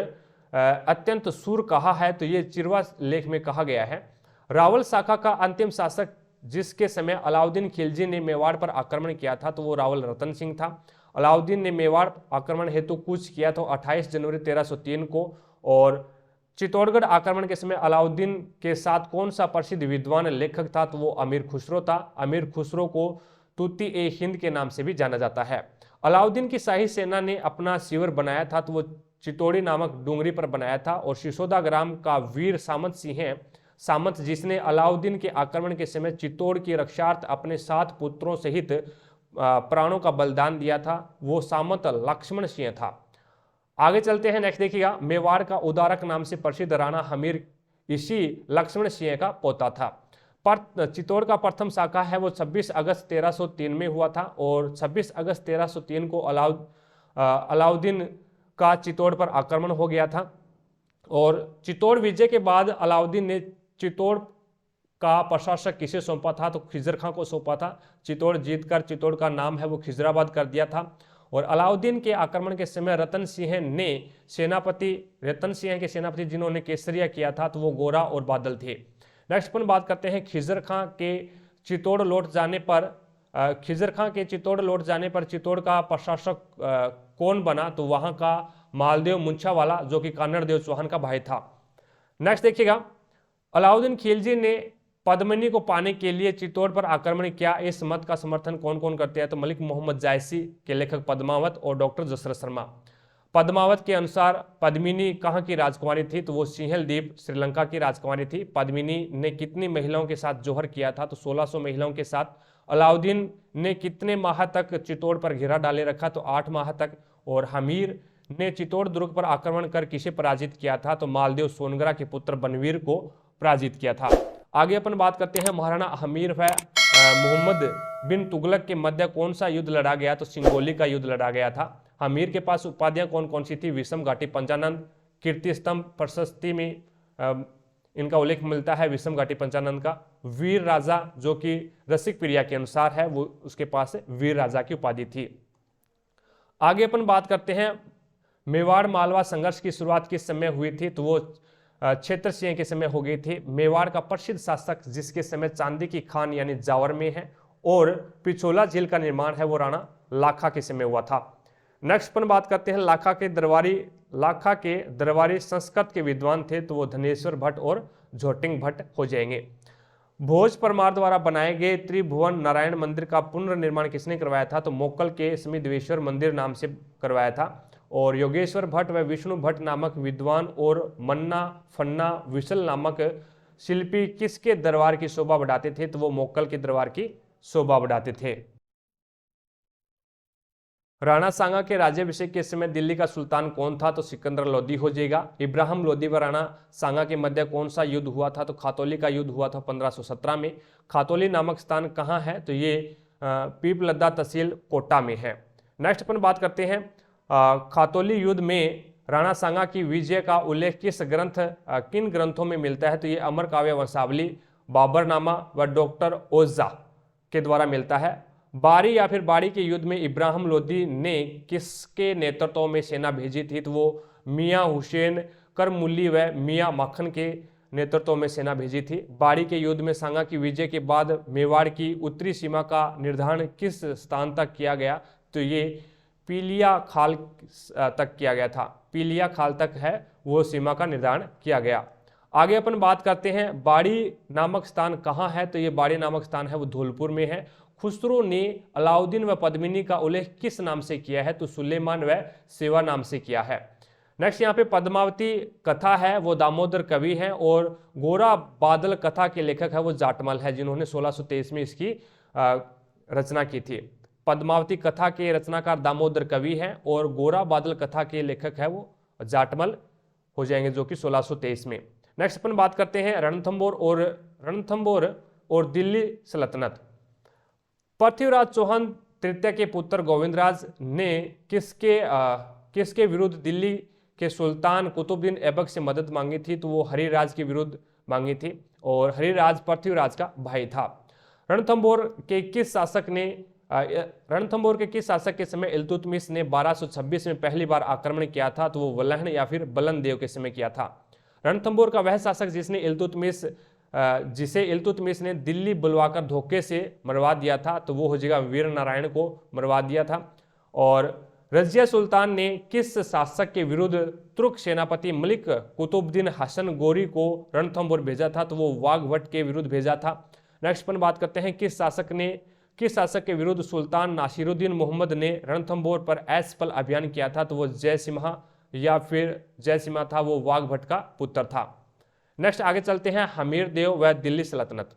Speaker 1: अत्यंत सूर कहा है, तो ये चिरवा लेख में कहा गया है। रावल शाखा का अंतिम शासक जिसके समय अलाउद्दीन खिलजी ने मेवाड़ पर आक्रमण किया था, तो वो रावल रतन सिंह था। अलाउद्दीन ने मेवाड़ आक्रमण हेतु कूच किया तो 28 जनवरी 1303 को। और चित्तौड़गढ़ आक्रमण के समय अलाउद्दीन के साथ कौन सा प्रसिद्ध विद्वान लेखक था, तो वो अमीर खुसरो था। अमीर खुसरो को तूती ए हिंद के नाम से भी जाना जाता है। अलाउद्दीन की शाही सेना ने अपना शिविर बनाया था तो वो चित्तौड़ी नामक डूंगरी पर बनाया था। और सिसोदा ग्राम का वीर सामंत सिंह सामंत, जिसने अलाउद्दीन के आक्रमण के समय चित्तौड़ की रक्षार्थ अपने 7 पुत्रों सहित प्राणों का बलिदान दिया था, वो सामंत लक्ष्मण सिंह था। आगे चलते हैं, नेक्स्ट देखिएगा, मेवाड़ का उदारक नाम से प्रसिद्ध राणा हमीर इसी लक्ष्मण सिंह का पोता था। पर चित्तौड़ का प्रथम शाखा है वो 26 अगस्त 1303 में हुआ था। और 26 अगस्त 1303 को अलाउद्दीन का चित्तौड़ पर आक्रमण हो गया था। और चित्तौड़ विजय के बाद अलाउद्दीन ने चित्तौड़ का प्रशासक किसे सौंपा था, तो खिजर खां को सौंपा था। चित्तौड़ जीतकर चित्तौड़ का नाम है वो खिजराबाद कर दिया था। और अलाउद्दीन के आक्रमण के समय रतन सिंह के सेनापति जिन्होंने केसरिया किया था, तो वो गोरा और बादल थे। नेक्स्ट अपन बात करते हैं खिजर खां के चित्तौड़ लौट जाने पर चित्तौड़ का प्रशासक कौन बना, तो वहां का मालदेव मुंछावाला, जो कि कान्नड़देव चौहान का भाई था। नेक्स्ट देखिएगा, अलाउद्दीन खिलजी ने पद्मिनी को पाने के लिए चित्तौड़ पर आक्रमण किया। इस मत का समर्थन कौन कौन करते हैं, तो मलिक मोहम्मद जायसी के लेखक पद्मावत और डॉक्टर दशरथ शर्मा। पद्मावत के अनुसार पद्मिनी कहाँ की राजकुमारी थी, तो वो सिंहल द्वीप श्रीलंका की राजकुमारी थी। पद्मिनी ने कितनी महिलाओं के साथ जोहर किया था, तो 1600 महिलाओं के साथ। अलाउद्दीन ने कितने माह तक चित्तौड़ पर घेरा डाले रखा, तो 8 माह तक। और हमीर ने चित्तौड़ दुर्ग पर आक्रमण कर किसे पराजित किया था, तो मालदेव सोनगरा के पुत्र बनवीर को पराजित किया था। आगे अपन बात करते हैं, महाराणा हमीर व मोहम्मद बिन तुगलक के मध्य कौन सा युद्ध लड़ा गया, तो सिंगोली का युद्ध लड़ा गया था। हमीर के पास उपाधियां कौन कौन सी थी, विषम घाटी पंचानंद, कीर्ति स्तंभ प्रशस्ति में इनका उल्लेख मिलता है विषम घाटी पंचानंद का। वीर राजा, जो कि रसिक प्रिया के अनुसार है, वो उसके पास वीर राजा की उपाधि थी। आगे अपन बात करते हैं, मेवाड़ मालवा संघर्ष की शुरुआत किस समय हुई थी, तो वो क्षेत्र सिंह के समय हो गई थी। मेवाड़ का प्रसिद्ध शासक जिसके समय चांदी की खान यानी जावर में है और पिछोला झील का निर्माण है, वो राणा लाखा के समय हुआ था। नेक्स्ट अपन बात करते हैं, लाखा के दरबारी संस्कृत के विद्वान थे, तो वो धनेश्वर भट्ट और झोटिंग भट्ट हो जाएंगे। भोज परमार द्वारा बनाए गए त्रिभुवन नारायण मंदिर का पुनर्निर्माण किसने करवाया था, तो मोक्कल के समिधवेश्वर मंदिर नाम से करवाया था। और योगेश्वर भट्ट व विष्णु भट्ट नामक विद्वान और मन्ना फन्ना विशल नामक शिल्पी किसके दरबार की शोभा बढ़ाते थे, तो वो मोक्कल के दरबार की शोभा बढ़ाते थे। राणा सांगा के राज्याभिषेक के समय दिल्ली का सुल्तान कौन था, तो सिकंदर लोदी हो जाएगा। इब्राहिम लोदी व राणा सांगा के मध्य कौन सा युद्ध हुआ था, तो खातौली का युद्ध हुआ था 1517 में। खातौली नामक स्थान कहाँ है, तो ये पीपलद्दा तहसील कोटा में है। नेक्स्ट अपन बात करते हैं, खातौली युद्ध में राणा सांगा की विजय का उल्लेख किन ग्रंथों में मिलता है, तो ये अमर काव्य वंशावली, बाबरनामा व डॉक्टर ओझा के द्वारा मिलता है। बारी या फिर बाड़ी के युद्ध में इब्राहिम लोदी ने किसके नेतृत्व में सेना भेजी थी, तो वो मियाँ हुसैन करमुल्ली व मियाँ माखन के नेतृत्व में सेना भेजी थी। बाड़ी के युद्ध में सांगा की विजय के बाद मेवाड़ की उत्तरी सीमा का निर्धारण किस स्थान तक किया गया, तो ये पीलिया खाल तक किया गया था। पीलिया खाल तक है वो सीमा का निर्धारण किया गया। आगे अपन बात करते हैं, बाड़ी नामक स्थान कहाँ है, तो ये बाड़ी नामक स्थान है वो धौलपुर में है। खुसरो ने अलाउद्दीन व पद्मिनी का उल्लेख किस नाम से किया है, तो सुलेमान व सेवा नाम से किया है। नेक्स्ट यहाँ पे पद्मावती कथा है वो दामोदर कवि है और गोरा बादल कथा के लेखक है वो जाटमल है, जिन्होंने 1623 में इसकी रचना की थी। पद्मावती कथा के रचनाकार दामोदर कवि हैं और गोरा बादल कथा के लेखक है वो जाटमल हो जाएंगे, जो कि 1623 में। नेक्स्ट अपन बात करते हैं रणथंबोर और दिल्ली सल्तनत। पृथ्वीराज चौहान तृतीय के पुत्र गोविंदराज ने किसके विरुद्ध दिल्ली के सुल्तान कुतुबुद्दीन ऐबक से मदद मांगी थी, तो वो हरिराज के विरुद्ध मांगी थी और हरिराज पृथ्वीराज का भाई था। रणथंबोर के किस शासक के समय इल्तुतमिश ने 1226 में पहली बार आक्रमण किया था, तो वो वल्लहन या फिर बलनदेव के समय किया था। रणथंबोर का वह शासक जिसे इल्तुतमिश ने दिल्ली बुलवाकर धोखे से मरवा दिया था, तो वो हो जाएगा वीर नारायण को मरवा दिया था। और रजिया सुल्तान ने किस शासक के विरुद्ध तुर्क सेनापति मलिक कुतुबुद्दीन हसन गोरी को रणथंभौर भेजा था? तो वो वाघभट के विरुद्ध भेजा था। नेक्स्ट पर बात करते हैं किस शासक के विरुद्ध सुल्तान नासिरुद्दीन मोहम्मद ने रणथंभौर पर असफल अभियान किया था? तो वो जयसिम्हा या फिर जयसिम्हा था, वो वाघभट का पुत्र था। नेक्स्ट आगे चलते हैं हमीर देव व दिल्ली सल्तनत।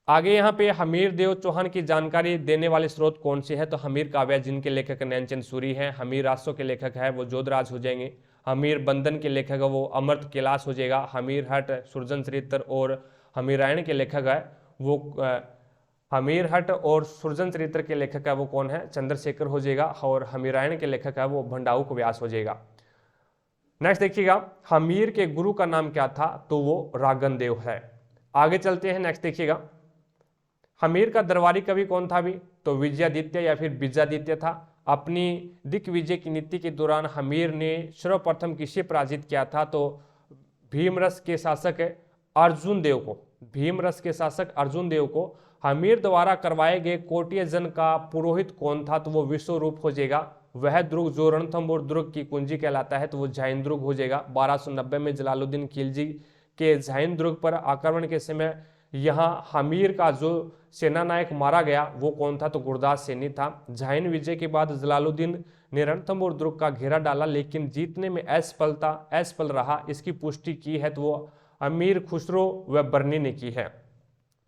Speaker 1: आगे यहाँ पे हमीर देव चौहान की जानकारी देने वाले स्रोत कौन से हैं? तो हमीर काव्य जिनके लेखक नैनचंद सूरी हैं, हमीर रासों के लेखक है वो जोधराज हो जाएंगे, हमीर बंदन के लेखक है वो अमृत कैलाश हो जाएगा, हमीर हट सुरजन चरित्र और हमीरायण के लेखक है वो हमीर हट और सुरजन चरित्र के लेखक है वो कौन है? चंद्रशेखर हो जाएगा, और हमीरायण के लेखक है वो भंडाऊ व्यास हो जाएगा। नेक्स्ट देखिएगा हमीर के गुरु का नाम क्या था? तो वो रागन देव है। आगे चलते हैं, नेक्स्ट देखिएगा हमीर का दरबारी कवि कौन था भी? तो विजयादित्य या फिर बीजादित्य था। अपनी दिग्विजय की नीति के दौरान हमीर ने सर्वप्रथम किसे पराजित किया था? तो भीमरस के शासक अर्जुन देव को, भीमरस के शासक अर्जुन देव को। हमीर द्वारा करवाए गए कोटियजन का पुरोहित कौन था? तो वो विश्वरूप हो जाएगा। वह दुर्ग जो रणथंभौर दुर्ग की कुंजी कहलाता है तो वो झाइन दुर्ग हो जाएगा। 1290 में जलालुद्दीन खिलजी के झाइन दुर्ग पर आक्रमण के समय यहाँ हमीर का जो सेनानायक मारा गया वो कौन था? तो गुरदास सैनी था। झाइन विजय के बाद जलालुद्दीन ने रणथंभौर दुर्ग का घेरा डाला लेकिन जीतने में असफल रहा। इसकी पुष्टि की है तो वो अमीर खुसरो व बर्नी ने की है।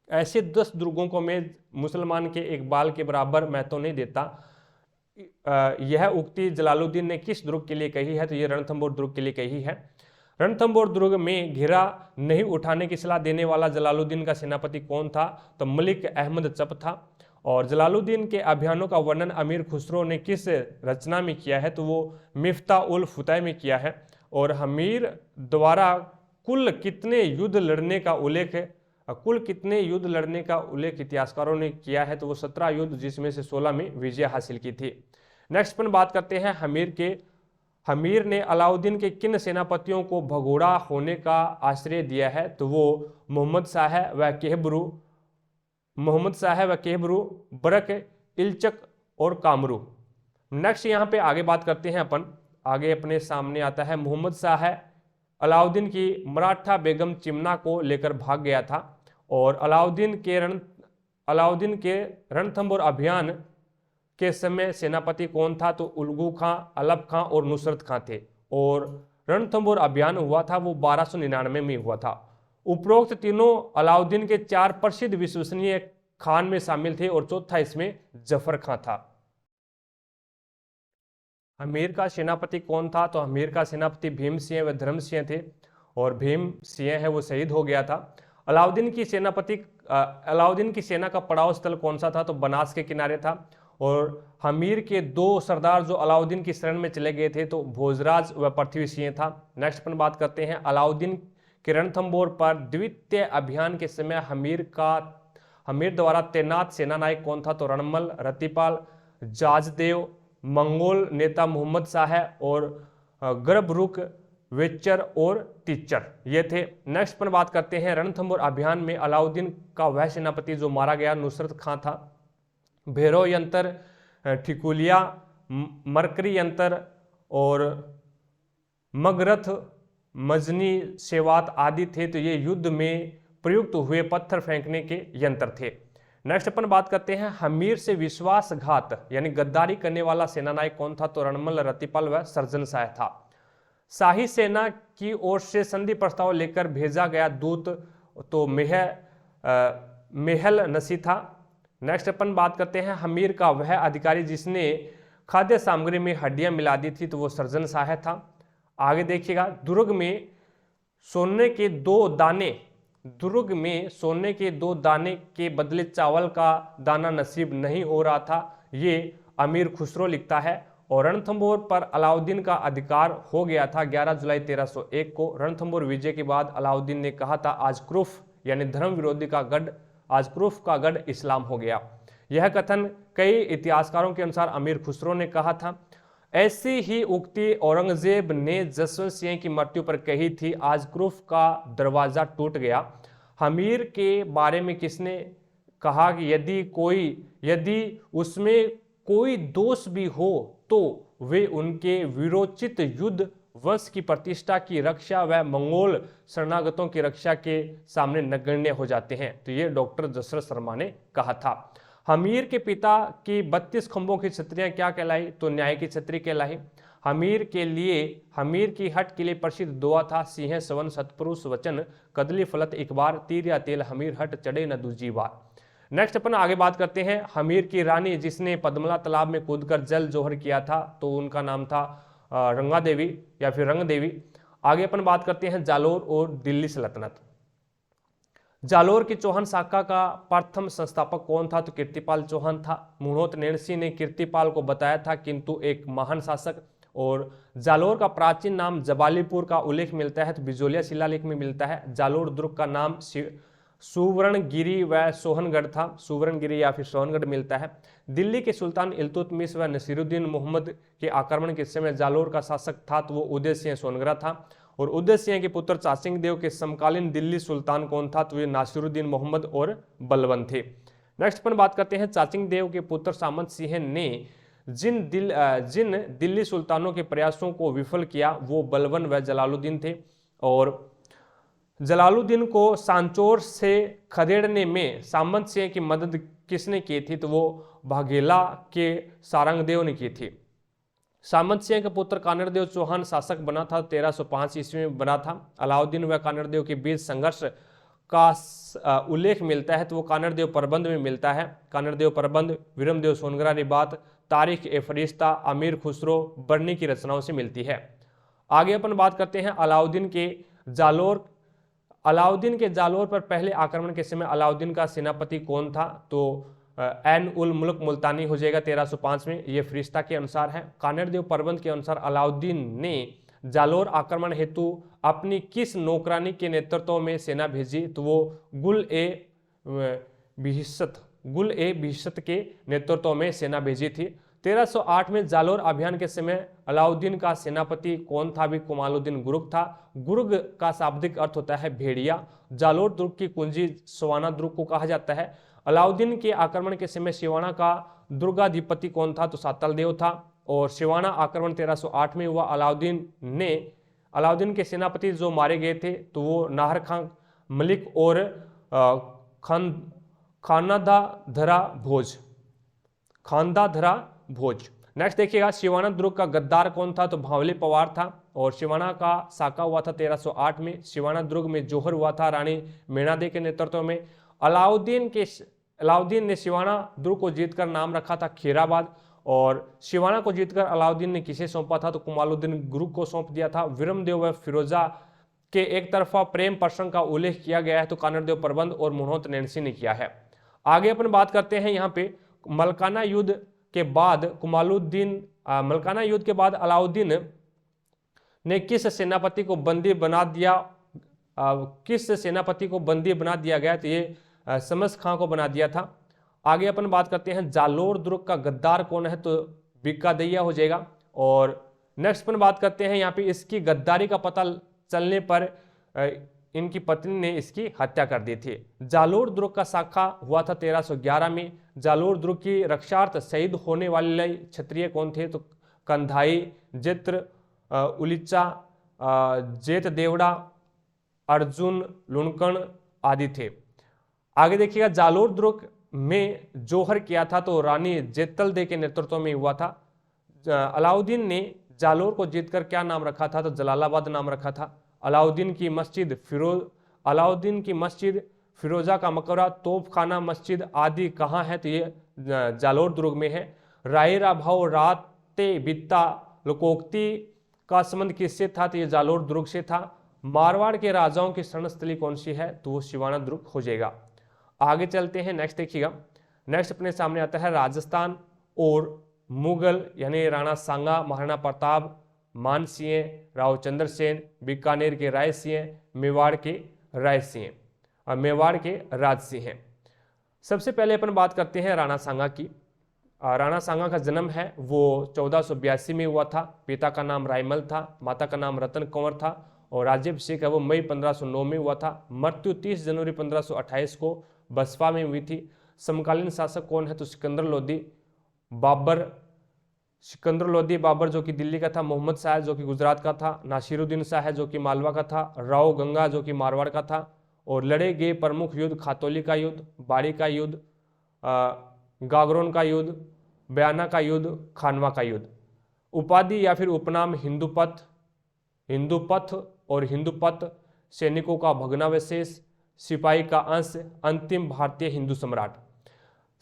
Speaker 1: ऐसे 10 दुर्गों को मैं मुसलमान के एक बाल के बराबर मैं तो नहीं देता। यह उक्ति जलालुद्दीन ने किस दुर्ग के लिए कही है? तो ये रणथंभौर दुर्ग के लिए कही है। रणथंभौर दुर्ग में घेरा नहीं उठाने की सलाह देने वाला जलालुद्दीन का सेनापति कौन था? तो मलिक अहमद चप था। और जलालुद्दीन के अभियानों का वर्णन अमीर खुसरो ने किस रचना में किया है? तो वो मिफ्ता उल फुतह में किया है। और हमीर द्वारा कुल कितने युद्ध लड़ने का उल्लेख इतिहासकारों ने किया है? तो वो 17 युद्ध जिसमें से 16 में विजय हासिल की थी। नेक्स्ट पर बात करते हैं हमीर ने अलाउद्दीन के किन सेनापतियों को भगोड़ा होने का आश्रय दिया है? तो वो मोहम्मद शाह व केहबरू, बरक, इल्चक और कामरू। नेक्स्ट यहाँ पे आगे बात करते हैं आगे अपने सामने आता है मोहम्मद शाह अलाउद्दीन की मराठा बेगम चिमना को लेकर भाग गया था। और अलाउद्दीन के रणथंभौर अभियान के समय सेनापति कौन था? तो उलगू खां, अलप खां और नुसरत खां थे। और रणथंभौर अभियान हुआ था वो 1299 में हुआ था। उपरोक्त तीनों अलाउद्दीन के 4 प्रसिद्ध विश्वसनीय खान में शामिल थे और चौथा इसमें जफर खां था। हमीर का सेनापति कौन था? तो हमीर का सेनापति भीम सिंह व धर्म सिंह थे, और भीम सिंह है वो शहीद हो गया था। अलाउद्दीन की सेना का पड़ाव स्थल कौन सा था? तो बनास के किनारे था। और हमीर के 2 सरदार जो अलाउद्दीन की शरण में चले गए थे तो भोजराज व पृथ्वी सिंह था। नेक्स्ट पर बात करते हैं अलाउद्दीन के रणथंभौर पर द्वितीय अभियान के समय हमीर द्वारा तैनात सेनानायक कौन था? तो रणमल, रतिपाल, जाजदेव, मंगोल नेता मोहम्मद शाह और गर्भरुख, वेच्चर और तिच्चर ये थे। नेक्स्ट पर बात करते हैं रणथंभौर अभियान में अलाउद्दीन का वह सेनापति जो मारा गया नुसरत खां था। भैरव यंत्र, ठिकुलिया, मरकरी यंत्र और मगरथ, मजनी, सेवात आदि थे। तो ये युद्ध में प्रयुक्त हुए पत्थर फेंकने के यंत्र थे। नेक्स्ट अपन बात करते हैं हमीर से विश्वासघात यानी गद्दारी करने वाला सेनानायक कौन था? तो रणमल, रतिपाल व सर्जन शाह था। शाही सेना की ओर से संधि प्रस्ताव लेकर भेजा गया दूत तो मेहल नसी था। नेक्स्ट अपन बात करते हैं हमीर का वह अधिकारी जिसने खाद्य सामग्री में हड्डियां मिला दी थी तो वो सर्जन शाह था। आगे देखिएगा दुर्ग में सोने के 2 दाने के बदले चावल का दाना नसीब नहीं हो रहा था, ये अमीर खुसरो लिखता है। और रणथंभौर पर अलाउद्दीन का अधिकार हो गया था 11 जुलाई 1301 को। रणथंभौर विजय के बाद अलाउद्दीन ने कहा था आज धर्म विरोधी का गढ़ इस्लाम हो गया। यह कथन कई इतिहासकारों के अनुसार अमीर खुसरो ने कहा था। ऐसी ही उक्ति औरंगजेब ने जसवंत सिंह की मृत्यु पर कही थी, आज क्रूफ का दरवाजा टूट गया। हमीर के बारे में किसने कहा कि यदि उसमें कोई दोष भी हो तो वे उनके विरोचित युद्ध वंश की प्रतिष्ठा की रक्षा व मंगोल शरणागतों की रक्षा के सामने नगण्य हो जाते हैं। तो ये डॉक्टर दशरथ शर्मा ने कहा था। हमीर के पिता की 32 खंभों की छतरियां क्या कहलाई? तो न्याय की छतरी कहलाई। हमीर की हट के लिए प्रसिद्ध दुआ था, सिंह सवन सतपुरुष वचन कदली फलत एक बार, तीर या तेल हमीर हट चढ़े न दूजी बार। नेक्स्ट अपन आगे बात करते हैं हमीर की रानी जिसने पद्मला तालाब में कूदकर जल जोहर किया था, तो उनका नाम था रंगा देवी या फिर रंग देवी। आगे अपन बात करते हैं जालोर और दिल्ली सल्तनत। जालोर की चौहान शाखा का प्रथम संस्थापक कौन था? तो कीर्तिपाल चौहान था। मुणोत नैणसी ने कीर्तिपाल को बताया था किंतु एक महान शासक। और जालोर का प्राचीन नाम जबालीपुर का उल्लेख मिलता है तो बिजोलिया शिलालेख में मिलता है। जालोर दुर्ग का नाम सुवर्णगिरी व सोहनगढ़ था, सुवर्णगिरी या फिर सोहनगढ़ मिलता है। दिल्ली के सुल्तान इल्तुतमिश व नसीरुद्दीन मोहम्मद के आक्रमण के समय जालोर का शासक था तो वो उदय सिंह सोनगढ़ था। और उदय सिंह के पुत्र चासिंग देव के समकालीन दिल्ली सुल्तान कौन था? तो ये नासिरुद्दीन मोहम्मद और बलबन थे। नेक्स्ट अपन बात करते हैं चाचिंग देव के पुत्र सामंत सिंह ने जिन दिल्ली सुल्तानों के प्रयासों को विफल किया वो बलबन व जलालुद्दीन थे। और जलालुद्दीन को सांचौर से खदेड़ने में सामंत सिंह की मदद किसने की थी? तो वो भागेला के सारंगदेव ने की थी। सामंत सिंह का पुत्र कानरदेव चौहान शासक बना था, 1305 ईस्वी में बना था। अलाउद्दीन व कानरदेव के बीच संघर्ष का उल्लेख मिलता है तो वो कानरदेव प्रबंध में मिलता है। कानरदेव प्रबंध, विरमदेव सोनगरा रिबात, तारीख ए फरिश्ता, अमीर खुसरो बर्नी की रचनाओं से मिलती है। आगे अपन बात करते हैं अलाउद्दीन के जालोर पर पहले आक्रमण के समय अलाउद्दीन का सेनापति कौन था? तो ऐन उल मुल्क मुल्तानी हो जाएगा 1305 में, ये फरिश्ता के अनुसार है। कानरदेव प्रबंध के अनुसार अलाउद्दीन ने जालोर आक्रमण हेतु अपनी किस नौकरानी के नेतृत्व में सेना भेजी? तो वो गुल ए बिहिशत के नेतृत्व में सेना भेजी थी। 1308 में जालोर अभियान के समय अलाउद्दीन का सेनापति कौन था? भी कमालुद्दीन गुरुग था। गुरुग का शाब्दिक अर्थ होता है भेड़िया। जालोर दुर्ग की कुंजी सिवाना दुर्ग को कहा जाता है। अलाउद्दीन के आक्रमण के समय सिवाना का दुर्गाधिपति कौन था? तो सातलदेव था। और सिवाना आक्रमण 1308 में हुआ। अलाउद्दीन के सेनापति जो मारे गए थे तो वो नाहर खान मलिक और खानदाधरा भोज। नेक्स्ट देखिएगा सिवाना दुर्ग का गद्दार कौन था? तो भावले पवार था। और सिवाना का साका हुआ था 1308 में। सिवाना दुर्ग में जोहर हुआ था रानी मेणादे के नेतृत्व में। अलाउद्दीन ने सिवाना दुर्ग को जीतकर नाम रखा था खीराबाद। और सिवाना को जीतकर अलाउद्दीन ने किसे सौंपा था? तो कमालुद्दीन गुरुग को सौंप दिया था। विरमदेव व फिरोजा के एक तरफा प्रेम प्रसंग का उल्लेख किया गया है तो कानरदेव प्रबंध और मुणोत नैणसी ने किया है। आगे अपन बात करते हैं यहाँ पे मलकाना युद्ध के बाद अलाउद्दीन ने किस सेनापति को बंदी बना दिया गया? तो ये समस खां को बना दिया था। आगे अपन बात करते हैं जालोर दुर्ग का गद्दार कौन है? तो बिक्कादैया हो जाएगा। और नेक्स्ट अपन बात करते हैं यहाँ पे इसकी गद्दारी का पता चलने पर इनकी पत्नी ने इसकी हत्या कर दी थी। जालोर दुर्ग का साखा हुआ था 1311 में। जालोर दुर्ग की रक्षार्थ शहीद होने वाले क्षत्रिय कौन थे? तो कंधाई, जित्र, उलिचा, जेत देवड़ा, अर्जुन, लुणकण आदि थे। आगे देखिएगा जालोर दुर्ग में जोहर किया था तो रानी जेतलदे के नेतृत्व में हुआ था। अलाउद्दीन ने जालोर को जीतकर क्या नाम रखा था? तो जलालाबाद नाम रखा था। अलाउद्दीन की मस्जिद, फिरोजा का मकबरा, तोपखाना मस्जिद आदि कहाँ है? तो ये जालोर दुर्ग में है। रायरा भाव राते बित्ता लोकोक्ति का संबंध किससे था? तो ये जालोर दुर्ग से था। मारवाड़ के राजाओं की शरणस्थली कौन सी है? तो वो सिवाना दुर्ग हो जाएगा। आगे चलते हैं, नेक्स्ट देखिएगा। नेक्स्ट अपने सामने आता है राजस्थान और मुगल यानी राणा सांगा, महाराणा प्रताप, मानसिंह, राव चंद्र सेन, बीकानेर के राय सिंह, मेवाड़ के राज सिंह। सबसे पहले अपन बात करते हैं राणा सांगा की। राणा सांगा का जन्म है वो 1482 में हुआ था। पिता का नाम रायमल था, माता का नाम रतन कंवर था। और राज्याभिषेक है वो मई 1509 में हुआ था। मृत्यु 30 जनवरी 1528 को बसपा में हुई थी। समकालीन शासक कौन है? तो सिकंदर लोदी। बाबर, सिकंदर लोदी बाबर जो कि दिल्ली का था, मोहम्मद शाह जो कि गुजरात का था, नासिरुद्दीन शाह जो कि मालवा का था, राव गंगा जो कि मारवाड़ का था। और लड़े गए प्रमुख युद्ध खातौली का युद्ध, बाड़ी का युद्ध, गागरोन का युद्ध, बयाना का युद्ध, खानवा का युद्ध। उपाधि या फिर उपनाम हिंदूपथ, हिंदूपथ और हिंदूपथ, सैनिकों का भग्नावशेष, सिपाही का अंश, अंतिम भारतीय हिंदू सम्राट।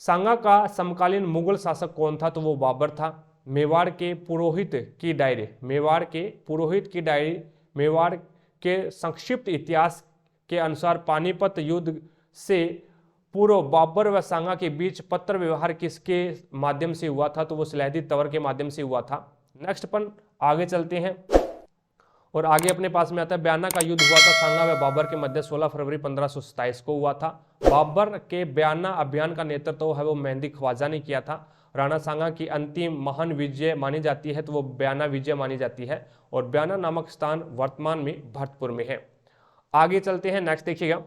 Speaker 1: सांगा का समकालीन मुगल शासक कौन था? तो वो बाबर था। मेवाड़ के पुरोहित की डायरी, मेवाड़ के पुरोहित की डायरी, मेवाड़ के संक्षिप्त इतिहास के अनुसार पानीपत युद्ध से पूर्व बाबर व सांगा के बीच पत्र व्यवहार किसके माध्यम से हुआ था? तो वो सलहदी तवर के माध्यम से हुआ था। नेक्स्ट अपन आगे चलते हैं और आगे अपने पास में आता है बयाना का युद्ध हुआ था सांगा व बाबर के मध्य 16 फरवरी 1527 को हुआ था। बाबर के बयाना अभियान का नेतृत्व है वो मेहंदी ख्वाजा ने किया था। राणा सांगा की अंतिम महान विजय मानी जाती है तो वो बयाना विजय मानी जाती है और बयाना नामक स्थान वर्तमान में भरतपुर में है। आगे चलते हैं, नेक्स्ट देखिएगा।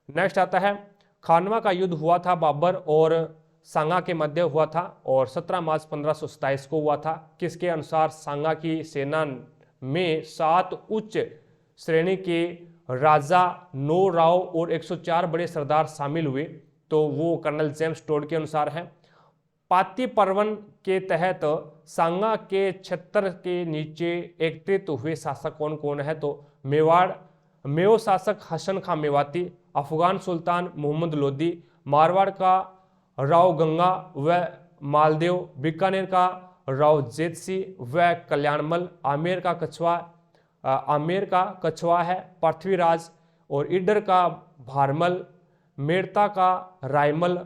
Speaker 1: नेक्स्ट आता है खानवा का युद्ध हुआ था बाबर और सांगा के मध्य हुआ था और 17 मार्च 1527 को हुआ था। किसके अनुसार? सांगा की सेना में 7 उच्च श्रेणी के राजा, 9 राव और 104 बड़े सरदार शामिल हुए। तो वो कर्नल जेम्स टोड के अनुसार है। पाती पर्वन के तहत सांगा के छत्र के नीचे एकत्रित हुए शासक कौन कौन है? तो मेवाड़ शासक हसन खां मेवाती, अफगान सुल्तान मोहम्मद लोदी, मारवाड़ का राव गंगा व मालदेव, बीकानेर का राव जेतसी व कल्याणमल, आमेर का कछवा है पृथ्वीराज और इडर का भारमल, मेड़ता का रायमल,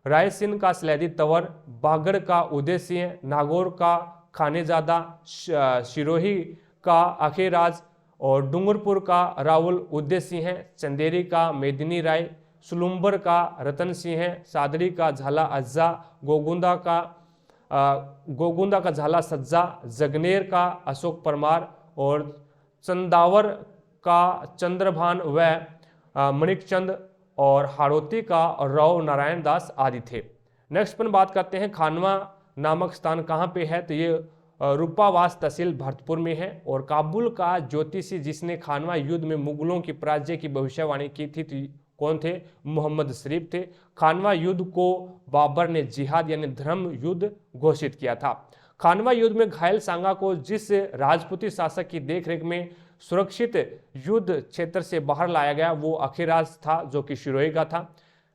Speaker 1: रायसीन का सलहदी तंवर, बागड़ का उदय सिंह, नागौर का खानेजादा, सिरोही का अखेराज और डूंगरपुर का रावल उदय सिंह, चंदेरी का मेदिनी राय, सुलुम्बर का रतन सिंह, सादरी का झाला अज्जा, गोगुंदा का झाला सज्जा, जगनेर का अशोक परमार और चंदावर का चंद्रभान व मणिकचंद और हाड़ौती का राव नारायण दास आदि थे। नेक्स्ट पर बात करते हैं खानवा नामक स्थान कहाँ पे है? तो ये रूपावास तहसील भरतपुर में है। और काबुल का ज्योतिषी जिसने खानवा युद्ध में मुगलों की पराजय की भविष्यवाणी की थी तो कौन थे? मोहम्मद शरीफ थे। खानवा युद्ध को बाबर ने जिहाद यानी धर्म युद्ध घोषित किया था। खानवा युद्ध में घायल सांगा को जिस राजपूती शासक की देखरेख में सुरक्षित युद्ध क्षेत्र से बाहर लाया गया वो अखीराज था जो कि शिरोही का था।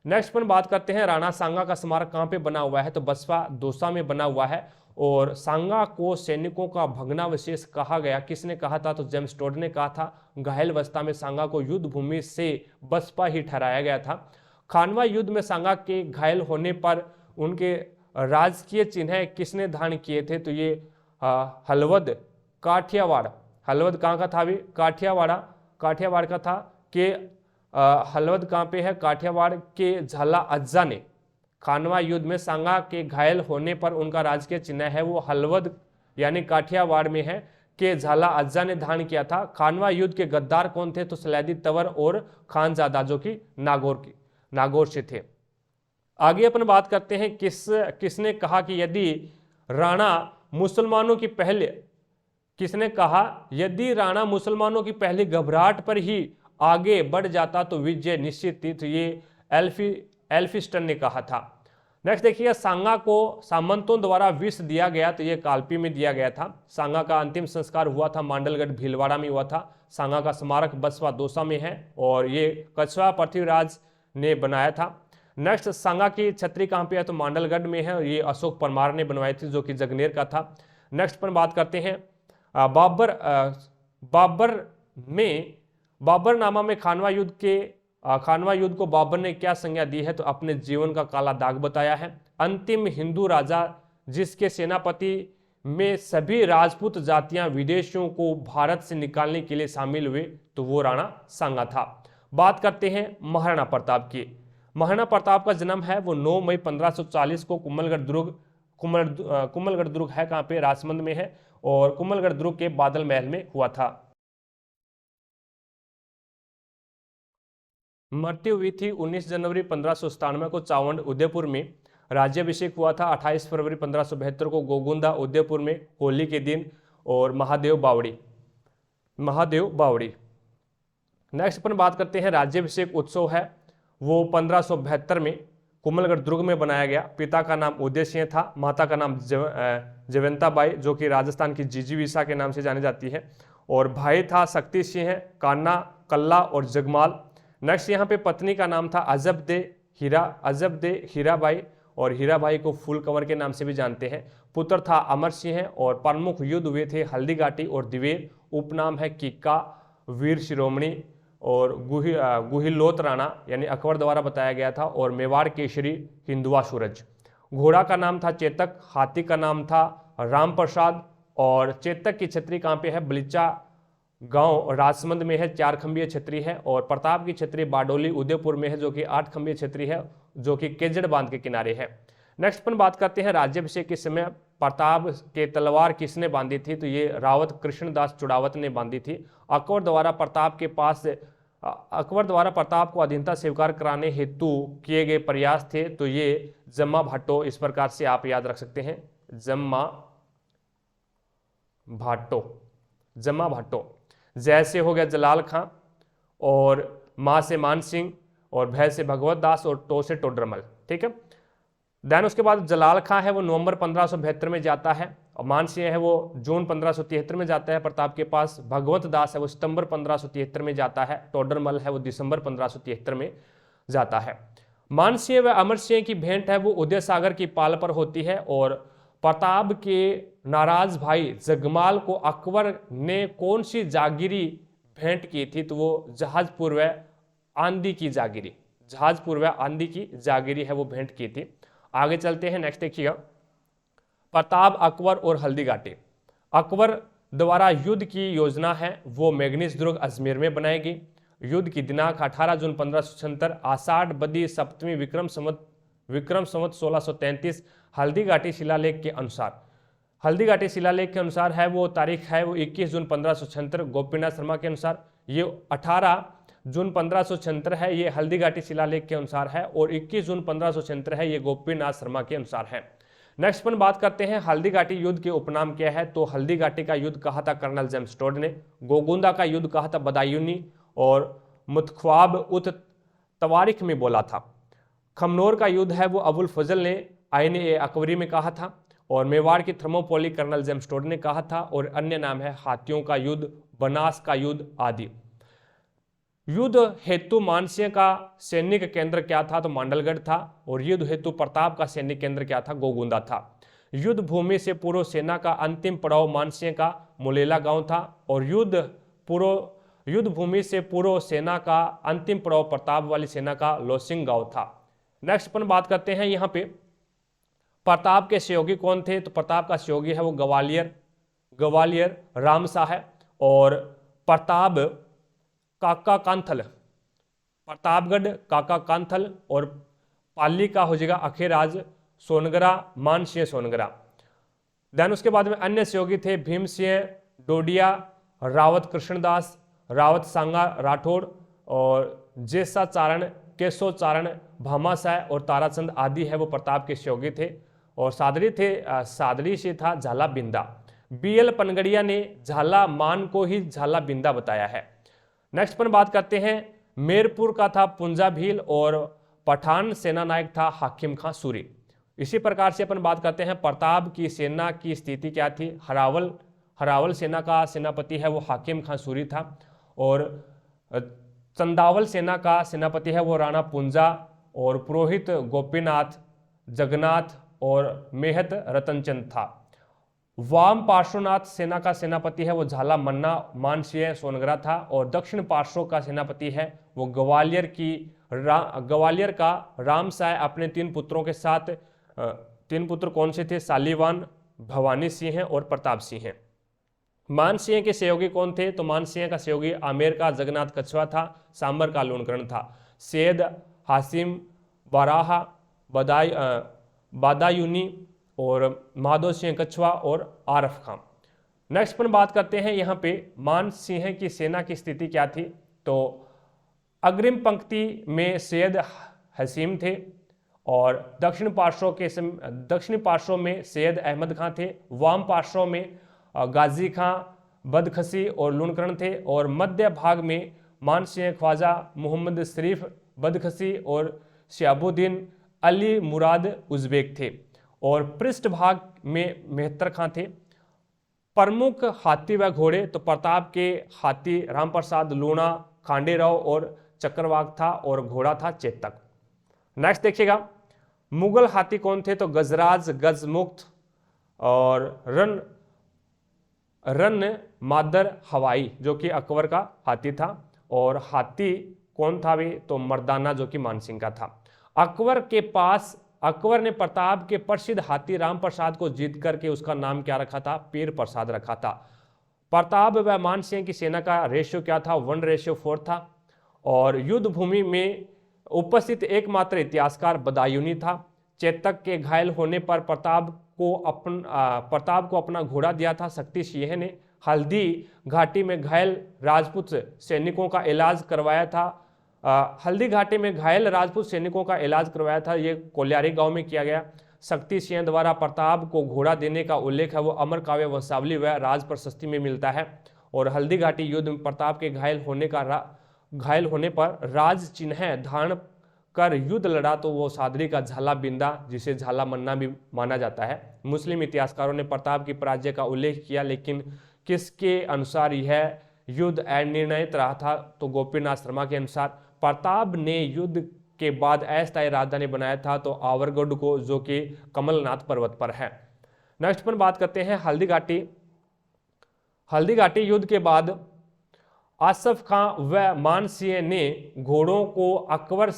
Speaker 1: नेक्स्ट पर बात करते हैं राणा सांगा का स्मारक कहाँ पे बना हुआ है? तो बसपा दौसा में बना हुआ है। और सांगा को सैनिकों का भग्नावशेष कहा गया, किसने कहा था? तो जेम्स टोड ने कहा था। घायल अवस्था में सांगा को युद्ध भूमि से बसपा ही ठहराया गया था। खानवा युद्ध में सांगा के घायल होने पर उनके राजकीय चिन्ह किसने धारण किए थे? तो ये हलवद काठियावाड़, हलवद कहाँ का था? भी काठियावाड़ का था। कि हलवद कहाँ पे है? काठियावाड़ के झाला अज्जा ने खानवा युद्ध में सांगा के घायल होने पर उनका राजकीय चिन्ह है वो हलवद यानी काठियावाड़ में है कि झाला अज्जा ने धारण किया था। खानवा युद्ध के गद्दार कौन थे? तो सलहदी तंवर और खानजादा जो कि नागौर से थे। आगे अपन बात करते हैं किसने कहा कि यदि राणा मुसलमानों की पहली घबराहट पर ही आगे बढ़ जाता तो विजय निश्चित थी। तो ये एल्फिस्टन ने कहा था। नेक्स्ट देखिए सांगा को सामंतों द्वारा विष दिया गया तो ये कालपी में दिया गया था। सांगा का अंतिम संस्कार हुआ था मांडलगढ़ भीलवाड़ा में हुआ था। सांगा का स्मारक बसवा दौसा में है और ये कछवा पृथ्वीराज ने बनाया था। नेक्स्ट सांगा की छतरी कहाँ पे है? तो मांडलगढ़ में है। ये अशोक परमार ने बनवाई थी जो कि जगनेर का था। नेक्स्ट पर बात करते हैं बाबरनामा में खानवा युद्ध को बाबर ने क्या संज्ञा दी है? तो अपने जीवन का काला दाग बताया है। अंतिम हिंदू राजा जिसके सेनापति में सभी राजपूत जातियां विदेशियों को भारत से निकालने के लिए शामिल हुए तो वो राणा सांगा था। बात करते हैं महाराणा प्रताप की। महाराणा प्रताप का जन्म है वो 9 मई 1540 को कुम्भलगढ़ दुर्ग है कहाँ पे? राजमंद में है। और कुम्भलगढ़ दुर्ग के बादल महल में हुआ था। मृत्यु हुई थी 19 जनवरी 1597 को चावंड उदयपुर में। राज्याभिषेक हुआ था 28 फरवरी 1572 को गोगुंदा उदयपुर में होली के दिन, और महादेव बावड़ी। नेक्स्ट अपन बात करते हैं राज्याभिषेक उत्सव है वो 1572 में कुमलगढ़ दुर्ग में बनाया गया। पिता का नाम उदय सिंह था, माता का नाम जयवंताबाई जो कि राजस्थान की जिजीविसा के नाम से जानी जाती है, और भाई था शक्ति सिंह, कान्ना, कल्ला और जगमाल। नेक्स्ट यहाँ पे पत्नी का नाम था अजब दे हीराबाई, और हीराबाई को फूल कंवर के नाम से भी जानते हैं। पुत्र था अमर सिंह, और प्रमुख युद्ध हुए थे हल्दी घाटी और दिवेर। उपनाम है किक्का, वीर शिरोमणि और गुहिलोत राणा यानी अकबर द्वारा बताया गया था, और मेवाड़ केशरी, हिंदुआ सूरज। घोड़ा का नाम था चेतक, हाथी का नाम था राम प्रसाद, और चेतक की छतरी कहाँ पे है? बलीचा गांव राजसमंद में है, 4 खंभीय छतरी है। और प्रताप की छतरी बाडोली उदयपुर में है जो कि 8 खंभीय छतरी है, जो कि केजड़ बांध के किनारे है। नेक्स्ट अपन बात करते हैं राज्याभिषेक के समय प्रताप के तलवार किसने बांधी थी? तो ये रावत कृष्णदास चुड़ावत ने बांधी थी। अकबर द्वारा प्रताप को अधीनता स्वीकार कराने हेतु किए गए प्रयास थे, तो ये जम्मा भाटो, इस प्रकार से आप याद रख सकते हैं, जम्मा भाटो। जैसे हो गया जलाल खां, और मां से मान सिंह, और भय से भगवत दास, और टो से टोडरमल। ठीक है। देन उसके बाद जलाल खां है वो नवंबर 1572 में जाता है, और मान सिंह है वो जून 1573 में जाता है प्रताप के पास। भगवत दास है वो सितंबर 1573 में जाता है। टोडरमल है वो दिसंबर 1573 में जाता है। मान सिंह व अमर सिंह की भेंट है वो उदय सागर की पाल पर होती है, और प्रताप के नाराज भाई जगमाल को अकबर ने कौन सी जागीरी भेंट की थी? तो वो जहाजपुर व आंधी की जागीरी है वो भेंट की थी। आगे चलते हैं, नेक्स्ट देखिएगा, प्रताप, अकबर और हल्दी घाटी। अकबर द्वारा युद्ध की योजना है वो मैग्नीस दुर्ग अजमेर में बनाएगी। युद्ध की दिनांक 18 जून 1576, आषाढ़ बदी सप्तमी विक्रम संवत 1633 हल्दी घाटी शिलालेख के अनुसार है वो तारीख है वो 21 जून 1576 गोपीनाथ शर्मा के अनुसार। ये 18 जून 1576 है, ये हल्दी घाटी शिलालेख के अनुसार है, और 21 जून 1576 है, ये गोपीनाथ शर्मा के अनुसार है। नेक्स्ट अपन बात करते हैं हल्दी घाटी युद्ध के उपनाम क्या है? तो हल्दी घाटी का युद्ध कहा था कर्नल जेम्स टोड ने, गोगुंदा का युद्ध कहा था बदायूनी, और मुतख्वाब उत तवारिख में बोला था। खमनोर का युद्ध है वो अबुल फजल ने आईने ए अकबरी में कहा था, और मेवाड़ की थर्मोपोली कर्नल जेम्स टोड ने कहा था, और अन्य नाम है हाथियों का युद्ध, बनास का युद्ध आदि। युद्ध हेतु मानसिंह का सैनिक केंद्र क्या था? तो मांडलगढ़ था, और युद्ध हेतु प्रताप का सैनिक केंद्र क्या था? गोगुंदा था। युद्ध भूमि से पूर्व सेना का अंतिम पड़ाव मानसिंह का मुलेला गांव था, और युद्ध भूमि से पूर्व सेना का अंतिम पड़ाव प्रताप वाली सेना का लोसिंग गांव था। नेक्स्ट अपन बात करते हैं यहाँ पे प्रताप के सहयोगी कौन थे? तो प्रताप का सहयोगी है वो ग्वालियर रामशाह है, और प्रतापगढ़ काका कांथल, और पाली का हो जाएगा अखेराज सोनगरा, मानसिंह सोनगरा। देन उसके बाद में अन्य सहयोगी थे भीम सिंह डोडिया, रावत कृष्णदास, रावत सांगा राठौड़, और जेसा चारण, केशव चारण, भामाशाह और ताराचंद आदि है वो प्रताप के सहयोगी थे। और सादरी से था झाला बिंदा। BL पनगड़िया ने झाला मान को ही झाला बिंदा बताया है। नेक्स्ट पर बात करते हैं मेरपुर का था पुंजा भील, और पठान सेना नायक था हाकिम खां सूरी। इसी प्रकार से अपन बात करते हैं प्रताप की सेना की स्थिति क्या थी? हरावल सेना का सेनापति है वो हाकिम खां सूरी था, और चंदावल सेना का सेनापति है वो राणा पुंजा, और पुरोहित गोपीनाथ, जगन्नाथ और मेहत रतनचंद था। वाम पार्श्वनाथ सेना का सेनापति है वो झाला मन्ना, मानसिंह सोनगरा था, और दक्षिण पार्श्व का सेनापति है वो ग्वालियर का रामशाह अपने 3 पुत्रों के साथ। 3 पुत्र कौन से थे? शालीवान, भवानी सिंह और प्रताप सिंह। मानसिंह के सहयोगी कौन थे? तो मानसिंह का सहयोगी आमेर का जगन्नाथ कछवा था, सांबर का लूणकरण था, सैयद हासिम बाराहा, बादायूनी, और माधो सिंह कछवा और आरफ खां। नेक्स्ट पर बात करते हैं यहाँ पे मान सिंह की सेना की स्थिति क्या थी? तो अग्रिम पंक्ति में सैयद हसीम थे, और दक्षिण पार्श्व में सैयद अहमद खां थे, वाम पार्श्व में गाजी खां, बदखसी और लुणकरण थे, और मध्य भाग में मानसिंह, ख्वाजा मोहम्मद शरीफ बदखसी और शहाबुद्दीन अली मुराद उज़्बेक थे, और पृष्ठ भाग में मेहतर खां थे। प्रमुख हाथी व घोड़े तो प्रताप के हाथी रामप्रसाद, लूणा, खांडेराव और चक्रवाक था, और घोड़ा था चेतक। नेक्स्ट देखिएगा, मुगल हाथी कौन थे? तो गजराज, गजमुक्त और रन मादर हवाई जो कि अकबर का हाथी था, और हाथी कौन था भी? तो मर्दाना जो कि मानसिंह का था। अकबर ने प्रताप के प्रसिद्ध हाथी रामप्रसाद को जीत करके उसका नाम क्या रखा था? पीर प्रसाद रखा था। प्रताप व मानसिंह की सेना का रेशियो क्या था? 1:4 था। और युद्ध भूमि में उपस्थित एकमात्र इतिहासकार बदायूनी था। चेतक के घायल होने पर प्रताप को अपना घोड़ा दिया था शक्ति सिंह ने। हल्दी घाटी में घायल राजपूत सैनिकों का इलाज करवाया था। ये कोल्यारी गांव में किया गया। शक्ति सिंह द्वारा प्रताप को घोड़ा देने का उल्लेख है वो अमर काव्य वंशावली व राज प्रशस्ति में मिलता है। और हल्दी घाटी युद्ध में प्रताप के घायल होने पर राज चिन्ह धारण कर युद्ध लड़ा तो वो सादरी का झाला बिंदा, जिसे झाला मन्ना भी माना जाता है। मुस्लिम इतिहासकारों ने प्रताप की पराजय का उल्लेख किया, लेकिन किसके अनुसार यह युद्ध अनिर्णित रहा था? तो गोपीनाथ शर्मा के अनुसार। प्रताप ने युद्ध के बाद अस्थायी राजधानी बनाया था तो आवरगढ़ को, जो कि कमलनाथ पर्वत पर है। नेक्स्ट पर बात करते हैं हल्दी घाटी युद्ध के बाद आसफ खां व मानसिंह ने घोड़ों को अकबर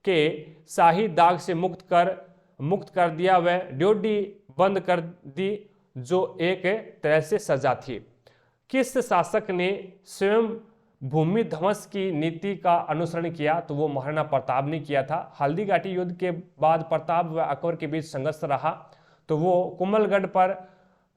Speaker 1: के शाही दाग से मुक्त कर दिया व ड्योढ़ी बंद कर दी, जो एक तरह से सजा थी। किस शासक ने स्वयं भूमि ध्वंस की नीति का अनुसरण किया? तो वो महाराणा प्रताप ने किया था। हल्दी घाटी युद्ध के बाद प्रताप व अकबर के बीच संघर्ष रहा, तो वो कुंभलगढ़ पर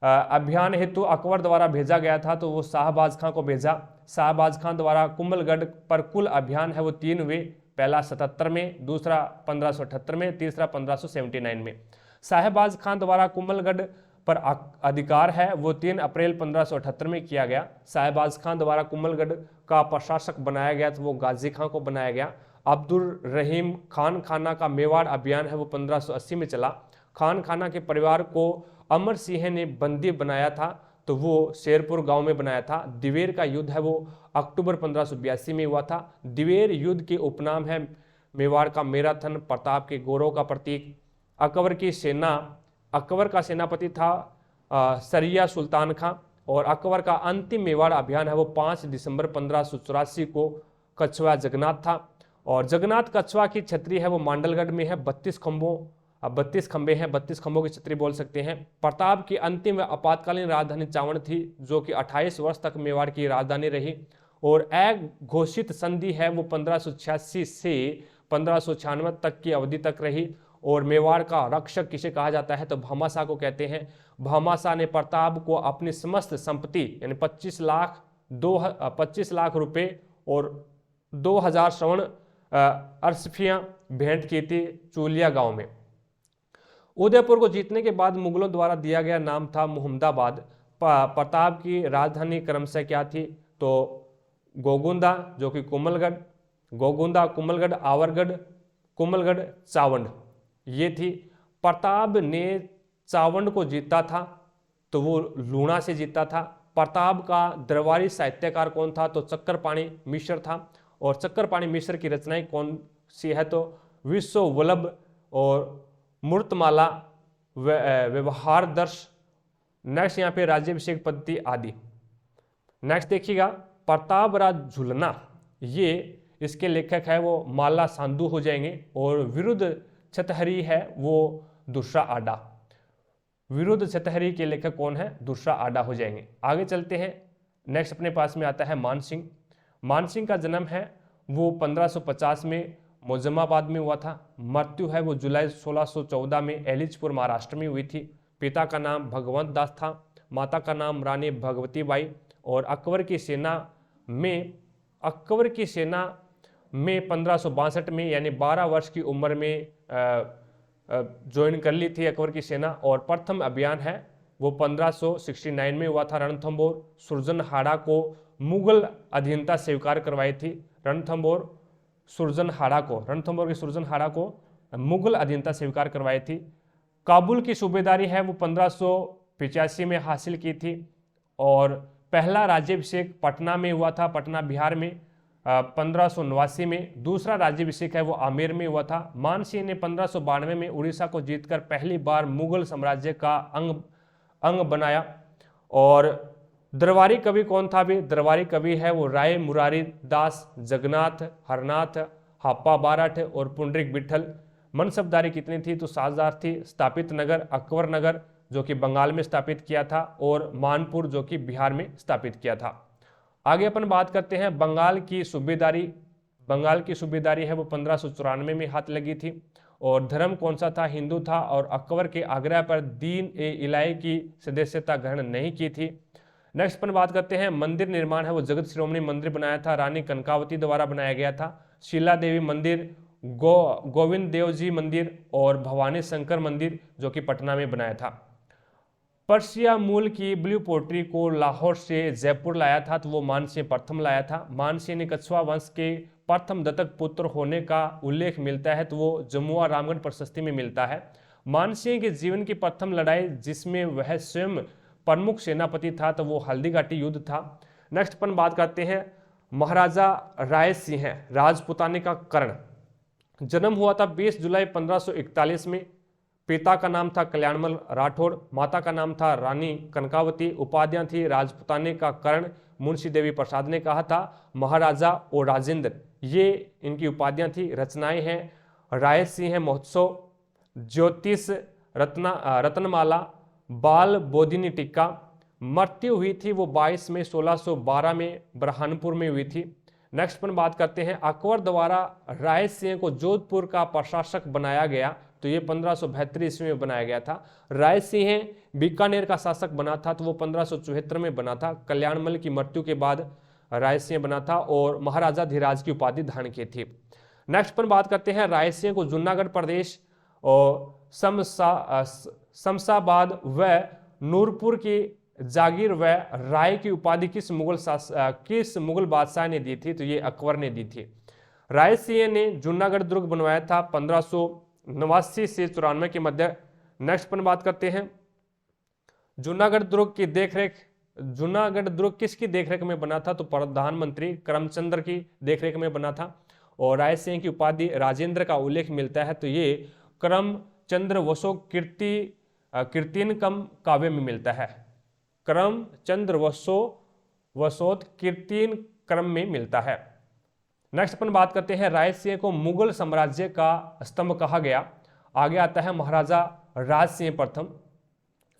Speaker 1: अभियान हेतु अकबर द्वारा भेजा गया था, तो वो शाहबाज खां को भेजा। शाहबाज खां द्वारा कुंभलगढ़ पर कुल अभियान है वो 3 हुए, पहला 77 में, दूसरा 1578 में, तीसरा 1579 में। शाहबाज खां द्वारा कुंभलगढ़ पर अधिकार है वो 3 अप्रैल 1578 में किया गया। शाहबाज खां द्वारा कुंभलगढ़ का प्रशासक बनाया गया तो वो गाजी खां को बनाया गया। अब्दुल रहीम खान खाना का मेवाड़ अभियान है वो 1580 में चला। खान खाना के परिवार को अमर सिंह ने बंदी बनाया था, तो वो शेरपुर गांव में बनाया था। दिवेर का युद्ध है वो अक्टूबर 1582 में हुआ था। दिवेर युद्ध के उपनाम है मेवाड़ का मैराथन, प्रताप के गौरव का प्रतीक। अकबर का सेनापति था सरिया सुल्तान खां, और अकबर का अंतिम मेवाड़ अभियान है वो 5 दिसंबर 1584 को कछवा जगन्नाथ था। और जगन्नाथ कछवा की छतरी है वो मांडलगढ़ में है। 32 खंबे हैं, 32 खंभों की छतरी बोल सकते हैं। प्रताप की अंतिम व आपातकालीन राजधानी चावड़ थी, जो कि 28 वर्ष तक मेवाड़ की राजधानी रही। और अघोषित संधि है वो 1586 से 1596 तक की अवधि तक रही। और मेवाड़ का रक्षक किसे कहा जाता है? तो भामाशाह को कहते हैं। भामाशाह ने प्रताप को अपनी समस्त संपत्ति यानी 25 लाख रुपए और 2000 स्वर्ण अरसफियां भेंट की थी चूलिया गांव में। उदयपुर को जीतने के बाद मुगलों द्वारा दिया गया नाम था मुहम्मदाबाद। प्रताप की राजधानी क्रमशः क्या थी? तो गोगुंदा जो कि कुंभलगढ़, आवरगढ़, कुंभलगढ़, चावंड, ये थी। प्रताप ने चावंड को जीता था तो वो लूणा से जीता था। प्रताप का दरबारी साहित्यकार कौन था? तो चक्करपाणी मिश्र था। और चक्करपाणी मिश्र की रचनाएं कौन सी है? तो विश्व वल्लभ और मूर्तमाला, व्यवहार दर्श, नेक्स्ट यहाँ पे राज्याभिषेक पद्धति आदि। नेक्स्ट देखिएगा, प्रताप राज झुलना, ये इसके लेखक है वो माला सांधु हो जाएंगे। और विरुद्ध छतहरी है वो दूसरा आडा। विरुद्ध छतहरी के लेखक कौन है? दूसरा आडा हो जाएंगे। आगे चलते हैं। नेक्स्ट अपने पास में आता है मानसिंह। मानसिंह का जन्म है वो 1550 में मोजम्माबाद में हुआ था। मृत्यु है वो जुलाई 1614 में एलिचपुर महाराष्ट्र में हुई थी। पिता का नाम भगवंत दास था, माता का नाम रानी भगवती बाई। और अकबर की सेना में 1562 में, यानी 12 वर्ष की उम्र में ज्वाइन कर ली थी अकबर की सेना। और प्रथम अभियान है वो 1569 में हुआ था। रणथंभौर सुरजनहाड़ा को मुगल अधीनता स्वीकार करवाई थी। रणथंभौर की सुरजनहाड़ा को मुगल अधीनता स्वीकार करवाई थी। काबुल की सूबेदारी है वो 1585 में हासिल की थी। और पहला राज्याभिषेक पटना में हुआ था, पटना बिहार में 1589 में। दूसरा राज्याभिषेक है वो आमेर में हुआ था। मानसिंह ने 1592 में उड़ीसा को जीतकर पहली बार मुगल साम्राज्य का अंग बनाया। और दरबारी कवि कौन था भी? दरबारी कवि है वो राय मुरारी दास, जगन्नाथ, हरनाथ, हाप्पा बारठ और पुंडरीक विठल। मनसबदारी कितनी थी? तो 7,000 थी। स्थापित नगर अकबर नगर जो कि बंगाल में स्थापित किया था, और मानपुर जो कि बिहार में स्थापित किया था। आगे अपन बात करते हैं बंगाल की सूबेदारी। बंगाल की सूबेदारी है वो 1594 में हाथ लगी थी। और धर्म कौन सा था? हिंदू था। और अकबर के आग्रह पर दीन ए इलाही की सदस्यता ग्रहण नहीं की थी। नेक्स्ट अपन बात करते हैं मंदिर निर्माण है वो जगत शिरोमणि मंदिर बनाया था, रानी कनकावती द्वारा बनाया गया था। शीला देवी मंदिर, गोविंद देव जी मंदिर और भवानी शंकर मंदिर जो कि पटना में बनाया था। पर्शिया मूल की ब्लू पोट्री को लाहौर से जयपुर लाया था, तो वो मानसिंह प्रथम लाया था। मानसिंह ने कछुआ वंश के प्रथम दत्तक पुत्र होने का उल्लेख मिलता है, तो वो जमुआ रामगढ़ प्रशस्ति में मिलता है। मानसिंह के जीवन की प्रथम लड़ाई जिसमें वह स्वयं प्रमुख सेनापति था, तो वो हल्दीघाटी युद्ध था। नेक्स्ट अपन बात करते हैं महाराजा राय सिंह राजपुताने का कर्ण। जन्म हुआ था 20 जुलाई 1541 में। पिता का नाम था कल्याणमल राठौड़, माता का नाम था रानी कनकावती। उपाधियां थी राजपुताने का कर्ण। मुंशी देवी प्रसाद ने कहा था महाराजा और राजेंद्र, ये इनकी उपाधियां थी। रचनाएं हैं राय सिंह महोत्सव, ज्योतिष रत्नमाला, बाल बोधिनी टीका। मृत्यु हुई थी वो 22 मई 1612 में बुरहानपुर में हुई थी। नेक्स्ट पर बात करते हैं अकबर द्वारा राय सिंह को जोधपुर का प्रशासक बनाया गया, तो ये 1572 ईस्वी में बनाया गया था। राय सिंह बीकानेर का शासक बना था, तो वो 1574 में बना था। कल्याणमल की मृत्यु के बाद राय सिंह बना था और महाराजा धीराज की उपाधि धारण की थी। नेक्स्ट पर बात करते हैं राय सिंह को जूनागढ़ प्रदेश और शमशाबाद व नूरपुर की जागीर व राय की उपाधि किस मुगल बादशाह ने दी थी? तो ये अकबर ने दी थी। राय सिंह ने जूनागढ़ दुर्ग बनवाया था 1589 से 94 के मध्य। नेक्स्ट पर बात करते हैं जूनागढ़ दुर्ग किसकी देखरेख में बना था? तो प्रधानमंत्री करमचंद्र की देखरेख में बना था। और राय सिंह की उपाधि राजेंद्र का उल्लेख मिलता है, तो ये करमचंद्र वसो कीर्तिनकम काव्य में मिलता है। करमचंद्र वसोत कीर्तिन क्रम में मिलता है। नेक्स्ट अपन बात करते हैं राय सिंह को मुगल साम्राज्य का स्तंभ कहा गया। आगे आता है महाराजा राज सिंह प्रथम।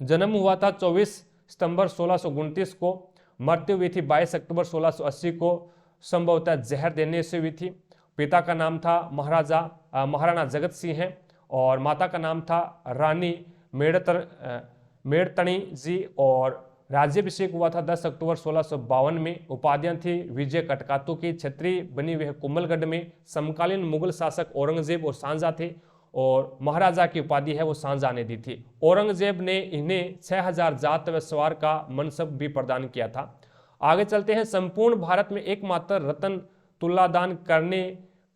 Speaker 1: जन्म हुआ था 24 सितंबर 1629 को। मृत्यु हुई थी 22 अक्टूबर 1680 को, संभवतः जहर देने से हुई थी। पिता का नाम था महाराणा जगत सिंह और माता का नाम था रानी मेड़तणी जी। और राज्याभिषेक हुआ था 10 अक्टूबर 1652 में। उपाधियां थी विजय कटकातु की। छत्री बनी हुई कुंभलगढ़ में। समकालीन मुगल शासक औरंगजेब और शाहजहां थे और महाराजा की उपाधि है वो शाहजहां ने दी थी। औरंगजेब ने इन्हें 6000 जात व सवार का मनसब भी प्रदान किया था। आगे चलते हैं। संपूर्ण भारत में एकमात्र रत्न तुलादान करने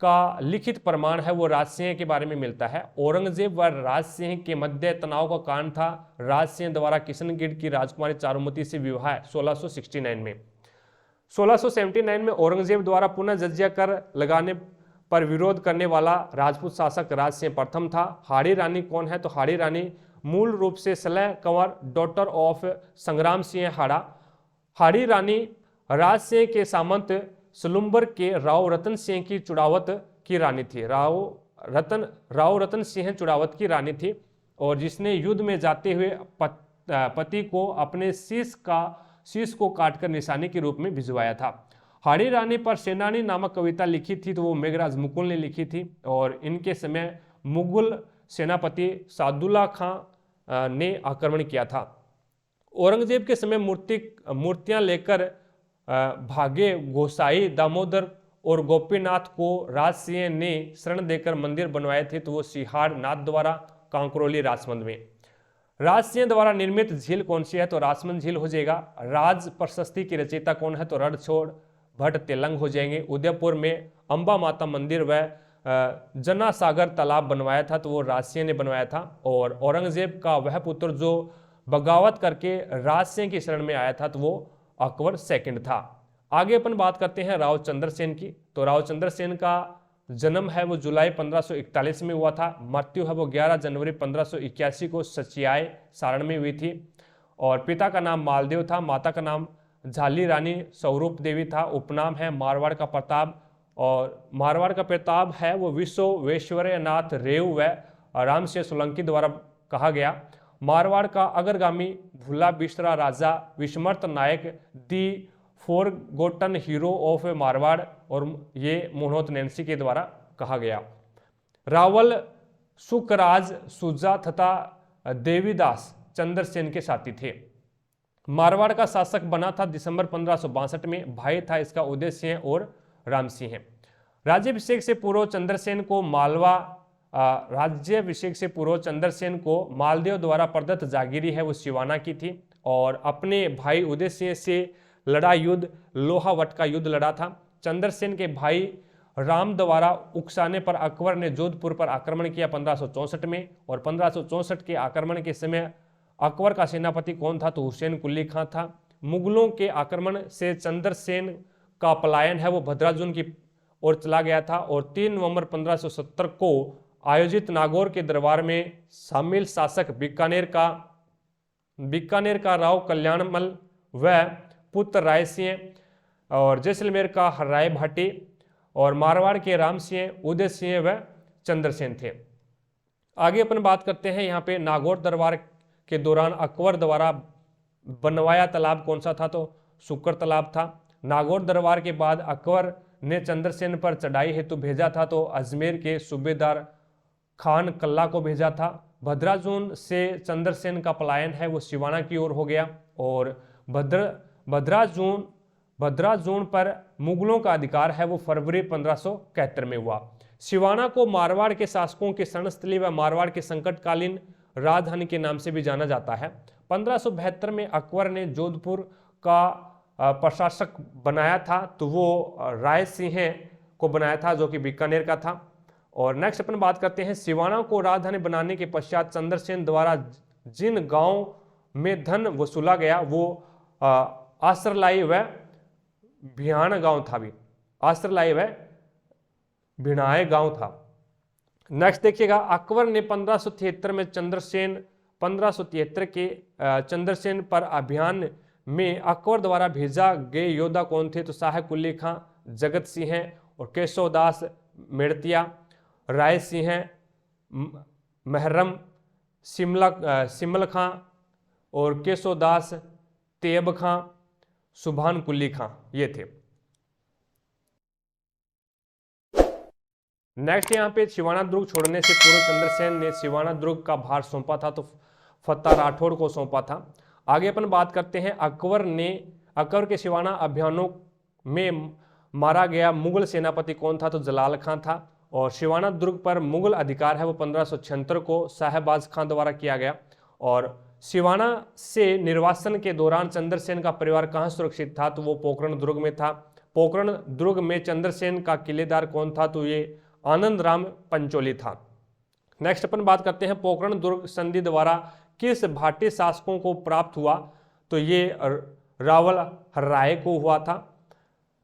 Speaker 1: का लिखित प्रमाण है वो राज सिंह के बारे में मिलता है। औरंगजेब व राज सिंह के मध्य तनाव का कारण था राज सिंह द्वारा किशनगढ़ की राजकुमारी चारुमती से विवाह 1669 में। 1679 में औरंगजेब द्वारा पुनः जजिया कर लगाने पर विरोध करने वाला राजपूत शासक राज सिंह प्रथम था। हाड़ी रानी कौन है? तो हाड़ी रानी मूल रूप से सलह कंवर डॉटर ऑफ संग्राम सिंह हाड़ा। हाड़ी रानी राज सिंह के सामंत सलुम्बर के राव रतन सिंह की चुड़ावत की रानी थी। राव रतन सिंह चुड़ावत की रानी थी और जिसने युद्ध में जाते हुए पति को अपने शीश को काटकर निशाने के रूप में भिजवाया था। हाड़ी रानी पर सेनानी नामक कविता लिखी थी, तो वो मेघराज मुकुल ने लिखी थी। और इनके समय मुगल सेनापति सादुल्ला खां ने आक्रमण किया था। औरंगजेब के समय मूर्तियां लेकर भागे गोसाई दामोदर और गोपीनाथ को राजसिंह ने शरण देकर मंदिर बनवाए थे, तो वो सिहार नाथ द्वारा कांकरोली राजमंद में। राजसिंह द्वारा निर्मित झील कौन सी है, तो राजमंद झील हो जाएगा। राज प्रशस्ति की रचयिता कौन है, तो रणछोड़ भट्ट तेलंग हो जाएंगे। उदयपुर में अंबा माता मंदिर व जना सागर तालाब बनवाया था, तो वो राजसिंह ने बनवाया था। और औरंगजेब का वह पुत्र जो बगावत करके राजसिंह की शरण में आया था, तो वो अकबर सेकंड था। आगे अपन बात करते हैं राव चंद्रसेन की। तो राव चंद्रसेन का जन्म है वो जुलाई 1541 में हुआ था। मृत्यु है वो 11 जनवरी 1581 को सचियाय सारण में हुई थी। और पिता का नाम मालदेव था, माता का नाम झाली रानी स्वरूप देवी था। उपनाम है मारवाड़ का प्रताप, और मारवाड़ का प्रताप है वो विश्वेश्वरनाथ रेव व राम सिंह सोलंकी द्वारा कहा गया। मारवाड़ का अग्रगामी भूला बिस्तरा राजा विस्मृत नायक दी फॉरगॉटन हीरो ऑफ मारवाड़, और ये मोहनोत नैन्सी के द्वारा कहा गया। रावल सुकराज सुजा तथा देवीदास चंद्रसेन के साथी थे। मारवाड़ का शासक बना था दिसंबर 1562 में। भाई था इसका उदय सिंह और राम सिंह। राज्याभिषेक से पूर्व चंद्रसेन को राज्याभिषेक से पूर्व चंद्रसेन को मालदेव द्वारा प्रदत्त जागीरी है वो सिवाना की थी, और अपने भाई उदय सिंह से लड़ा युद्ध लोहावट का युद्ध लड़ा था। चंद्रसेन के भाई राम द्वारा उकसाने पर अकबर ने जोधपुर पर आक्रमण किया 1564 में, और 1564 के आक्रमण के समय अकबर का सेनापति कौन था, तो हुसैन कुली खां था। मुगलों के आक्रमण से चंद्रसेन का पलायन है वो भद्राजुन की ओर चला गया था, और 3 नवंबर 1570 को आयोजित नागौर के दरबार में शामिल शासक बीकानेर का राव कल्याणमल व पुत्र राय सिंह, और जैसलमेर का राय भाटी, और मारवाड़ के राम सिंह, उदय सिंह व चंद्रसेन थे। आगे अपन बात करते हैं यहाँ पे नागौर दरबार के दौरान अकबर द्वारा बनवाया तालाब कौन सा था, तो शुक्र तालाब था। नागौर दरबार के बाद अकबर ने चंद्रसेन पर चढ़ाई हेतु भेजा था, तो अजमेर के सूबेदार खान कल्ला को भेजा था। भद्राजुन से चंद्रसेन का पलायन है वो सिवाना की ओर हो गया, और भद्राजुन पर मुगलों का अधिकार है वो फरवरी 1571 में हुआ। सिवाना को मारवाड़ के शासकों के शरणस्थली व मारवाड़ के संकटकालीन राजधानी के नाम से भी जाना जाता है। 1572 में अकबर ने जोधपुर का प्रशासक बनाया था, तो वो राय सिंह को बनाया था जो कि बीकानेर का था। और नेक्स्ट अपन बात करते हैं सिवाना को राजधानी बनाने के पश्चात चंद्रसेन द्वारा जिन गांव में धन वसूला गया वो आसरलाई व भियान गांव था, भी आसरलाई व भिनाए गांव था। नेक्स्ट देखिएगा अकबर ने 1573 में चंद्रसेन पर अभियान में अकबर द्वारा भेजा गए योद्धा कौन थे, तो साहेब कुल्ली खां, जगत सिंह और केशवदास मेड़तिया, राय सिंह, महरम, सिमल खां और केशवदास तेब खां, सुभान कुल्ली खां, ये थे। नेक्स्ट यहाँ पे सिवाना दुर्ग छोड़ने से पूर्व चंद्रसेन ने सिवाना दुर्ग का भार सौंपा था, तो फत्ता राठौड़ को सौंपा था। आगे अपन बात करते हैं अकबर के सिवाना अभियानों में मारा गया मुगल सेनापति कौन था, तो जलाल खां था। और सिवाना दुर्ग पर मुगल अधिकार है वो 1576 को साहबाज खां द्वारा किया गया। और सिवाना से निर्वासन के दौरान चंद्रसेन का परिवार कहाँ सुरक्षित था, तो वो पोखरण दुर्ग में था। पोखरण दुर्ग में चंद्रसेन का किलेदार कौन था, तो ये आनंद राम पंचोली था। नेक्स्ट अपन बात करते हैं पोखरण दुर्ग संधि द्वारा किस भाटी शासकों को प्राप्त हुआ, तो ये रावल राय को हुआ था।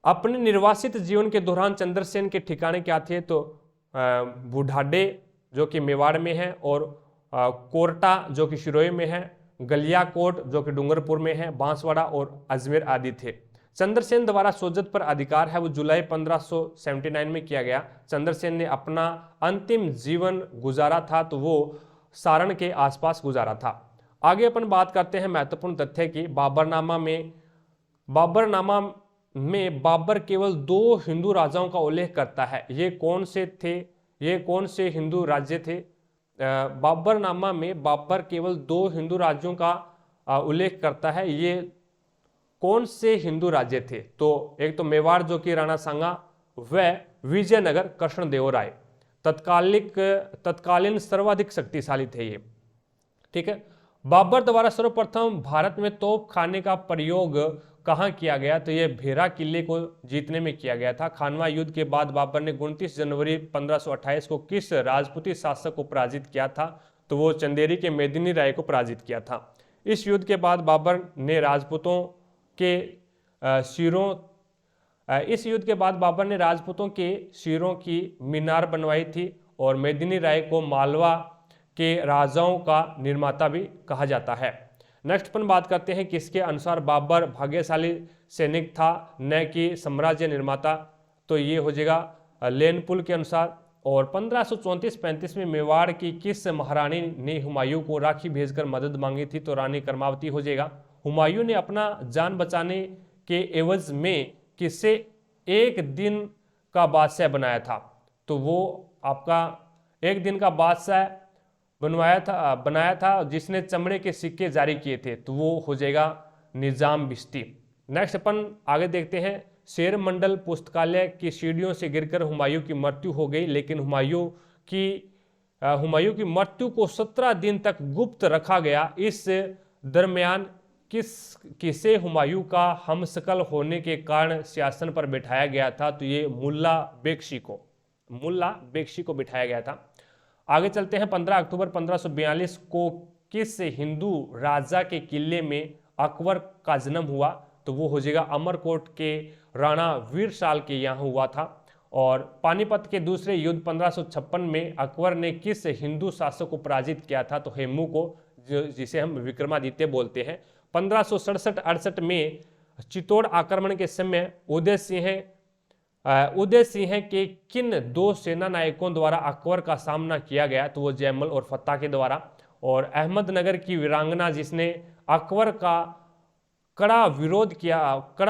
Speaker 1: अपने निर्वासित जीवन के दौरान चंद्रसेन के ठिकाने क्या थे, तो बुढ़ाडे जो कि मेवाड़ में है, और कोरटा जो कि शिरोई में है, गलियाकोट जो कि डूंगरपुर में है, बांसवाड़ा और अजमेर आदि थे। चंद्रसेन द्वारा सोजत पर अधिकार है वो जुलाई 1579 में किया गया। चंद्रसेन ने अपना अंतिम जीवन गुजारा था, तो वो सारण के आसपास गुजारा था। आगे अपन बात करते हैं महत्वपूर्ण तथ्य की। बाबरनामा में बाबर केवल 2 हिंदू राजाओं का उल्लेख करता है। ये कौन से थे, ये कौन से हिंदू राज्य थे? बाबरनामा में बाबर केवल 2 हिंदू राज्यों का उल्लेख करता है। ये कौन से हिंदू राज्य थे? तो एक तो मेवाड़ जो कि राणा सांगा व विजयनगर कृष्णदेवराय तत्कालीन सर्वाधिक शक्तिशाली थे ये। ठीक है। बाबर द्वारा सर्वप्रथम भारत में तोप खाने का प्रयोग कहाँ किया गया, तो ये भेरा किले को जीतने में किया गया था। खानवा युद्ध के बाद बाबर ने 29 जनवरी 1528 को किस राजपूती शासक को पराजित किया था, तो वो चंदेरी के मेदिनी राय को पराजित किया था। इस युद्ध के बाद बाबर ने राजपूतों के शिरों की मीनार बनवाई थी और मेदिनी राय को मालवा के राजाओं का निर्माता भी कहा जाता है। नेक्स्ट अपन बात करते हैं किसके अनुसार बाबर भाग्यशाली सैनिक था न कि साम्राज्य निर्माता, तो ये हो जाएगा लेनपुल के अनुसार। और 1534-35 में मेवाड़ की किस महारानी ने हुमायूं को राखी भेजकर मदद मांगी थी, तो रानी कर्मावती हो जाएगा। हुमायूं ने अपना जान बचाने के एवज में किसे एक दिन का बादशाह बनाया था, तो वो आपका एक दिन का बादशाह बनाया था जिसने चमड़े के सिक्के जारी किए थे, तो वो हो जाएगा निजाम बिश्ती। नेक्स्ट अपन आगे देखते हैं। शेर मंडल पुस्तकालय की सीढ़ियों से गिरकर हुमायूं की मृत्यु हो गई, लेकिन हुमायूं की मृत्यु को 17 दिन तक गुप्त रखा गया। इस दरमियान किसे हुमायूं का हमशक्ल होने के कारण सिंहासन पर बिठाया गया था, तो ये मुल्ला बेख्शी को बिठाया गया था। आगे चलते हैं। 15 अक्टूबर 1542 को किस हिंदू राजा के किले में अकबर का जन्म हुआ, तो वो हो जाएगा अमरकोट के राणा वीरसाल के यहाँ हुआ था। और पानीपत के दूसरे युद्ध 1556 में अकबर ने किस हिंदू शासक को पराजित किया था, तो हेमू को, जिसे हम विक्रमादित्य बोलते हैं। 1567-68 में चित्तौड़ आक्रमण के समय उदय सिंह के किन दो सेना नायकों द्वारा अकबर का सामना किया गया, तो वो जयमल और फत्ता के द्वारा। और अहमदनगर की वीरांगना जिसने अकबर का कड़ा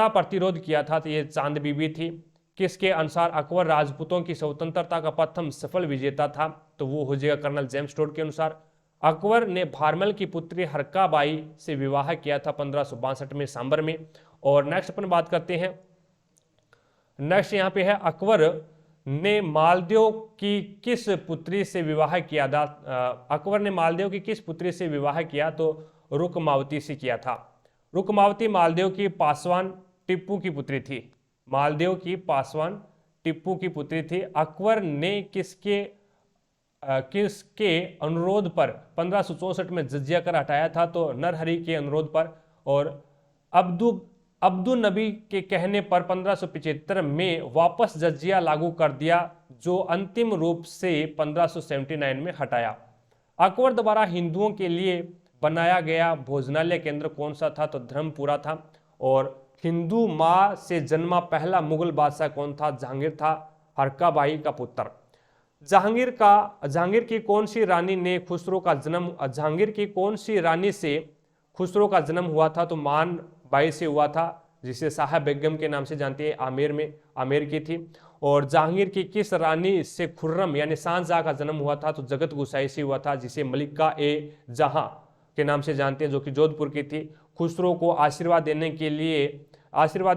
Speaker 1: प्रतिरोध किया था, तो ये चांद बीबी थी। किसके अनुसार अकबर राजपूतों की स्वतंत्रता का प्रथम सफल विजेता था, तो वो हो जाएगा कर्नल जेम्स टोड के अनुसार। अकबर ने भारमल की पुत्री हरकाबाई से विवाह किया था 1562 में सांबर में। और नेक्स्ट अपन बात करते हैं। नेक्स्ट यहाँ पे है अकबर ने मालदेव की किस पुत्री से विवाह किया था। अकबर ने मालदेव की किस पुत्री से विवाह किया, तो रुकमावती से किया था। रुकमावती मालदेव की पासवान टिप्पू की पुत्री थी। अकबर ने किसके अनुरोध पर 1564 में जजिया कर हटाया था, तो नरहरि के अनुरोध पर। और अब्दुल नबी के कहने पर 1575 में वापस जजिया लागू कर दिया, जो अंतिम रूप से 1579 में हटाया। अकबर द्वारा हिंदुओं के लिए बनाया गया भोजनालय केंद्र कौन सा था, तो धर्मपुरा था। और हिंदू मां से जन्मा पहला मुगल बादशाह कौन था, जहांगीर था, हरकाबाई का पुत्र। जहांगीर की कौन सी रानी से खुसरो का जन्म हुआ था, तो मान बाई से हुआ था, जिसे साहब बेगम के नाम से जानते हैं, आमेर की थी। और जहांगीर की किस रानी से खुर्रम यानी शाहजहां का जन्म हुआ था, तो जगत गुसाई से हुआ था, जिसे मलिका ए जहां के नाम से जानते हैं, जो कि जोधपुर की थी। खुसरो को आशीर्वाद